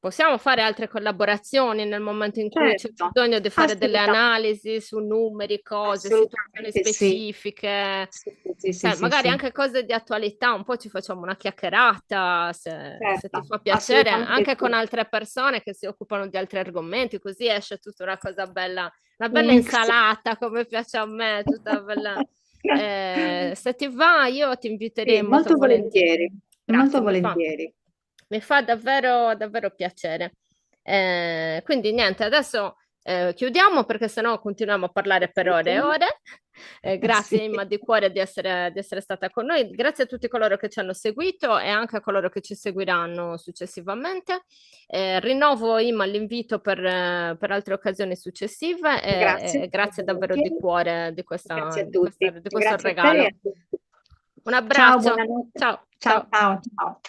Possiamo fare altre collaborazioni nel momento in cui c'è Certo, bisogno di fare delle assolutamente, analisi su numeri, cose, situazioni assolutamente sì. specifiche, Sì, sì, sì, cioè sì, magari sì. anche cose di attualità, un po' ci facciamo una chiacchierata, se ti Certo, fa piacere, assolutamente anche con sì. altre persone che si occupano di altri argomenti, così esce tutta una cosa bella, una Un bella mix. insalata come piace a me, tutta bella. Se ti va, io ti inviterei Sì, molto molto volentieri. volentieri, Grazie, molto volentieri. mi fa davvero, davvero piacere. Quindi niente, adesso chiudiamo perché sennò continuiamo a parlare per ore e Assolutamente. ore. Grazie Sì. Imma di cuore di essere stata con noi. Grazie a tutti coloro che ci hanno seguito e anche a coloro che ci seguiranno successivamente. Rinnovo Imma l'invito per altre occasioni successive Grazie, e grazie davvero di volentieri. cuore Grazie a tutti. di questo Grazie a te e a regalo. tutti. Un Ciao, abbraccio. buonanotte. Ciao, Ciao, ciao. ciao, ciao.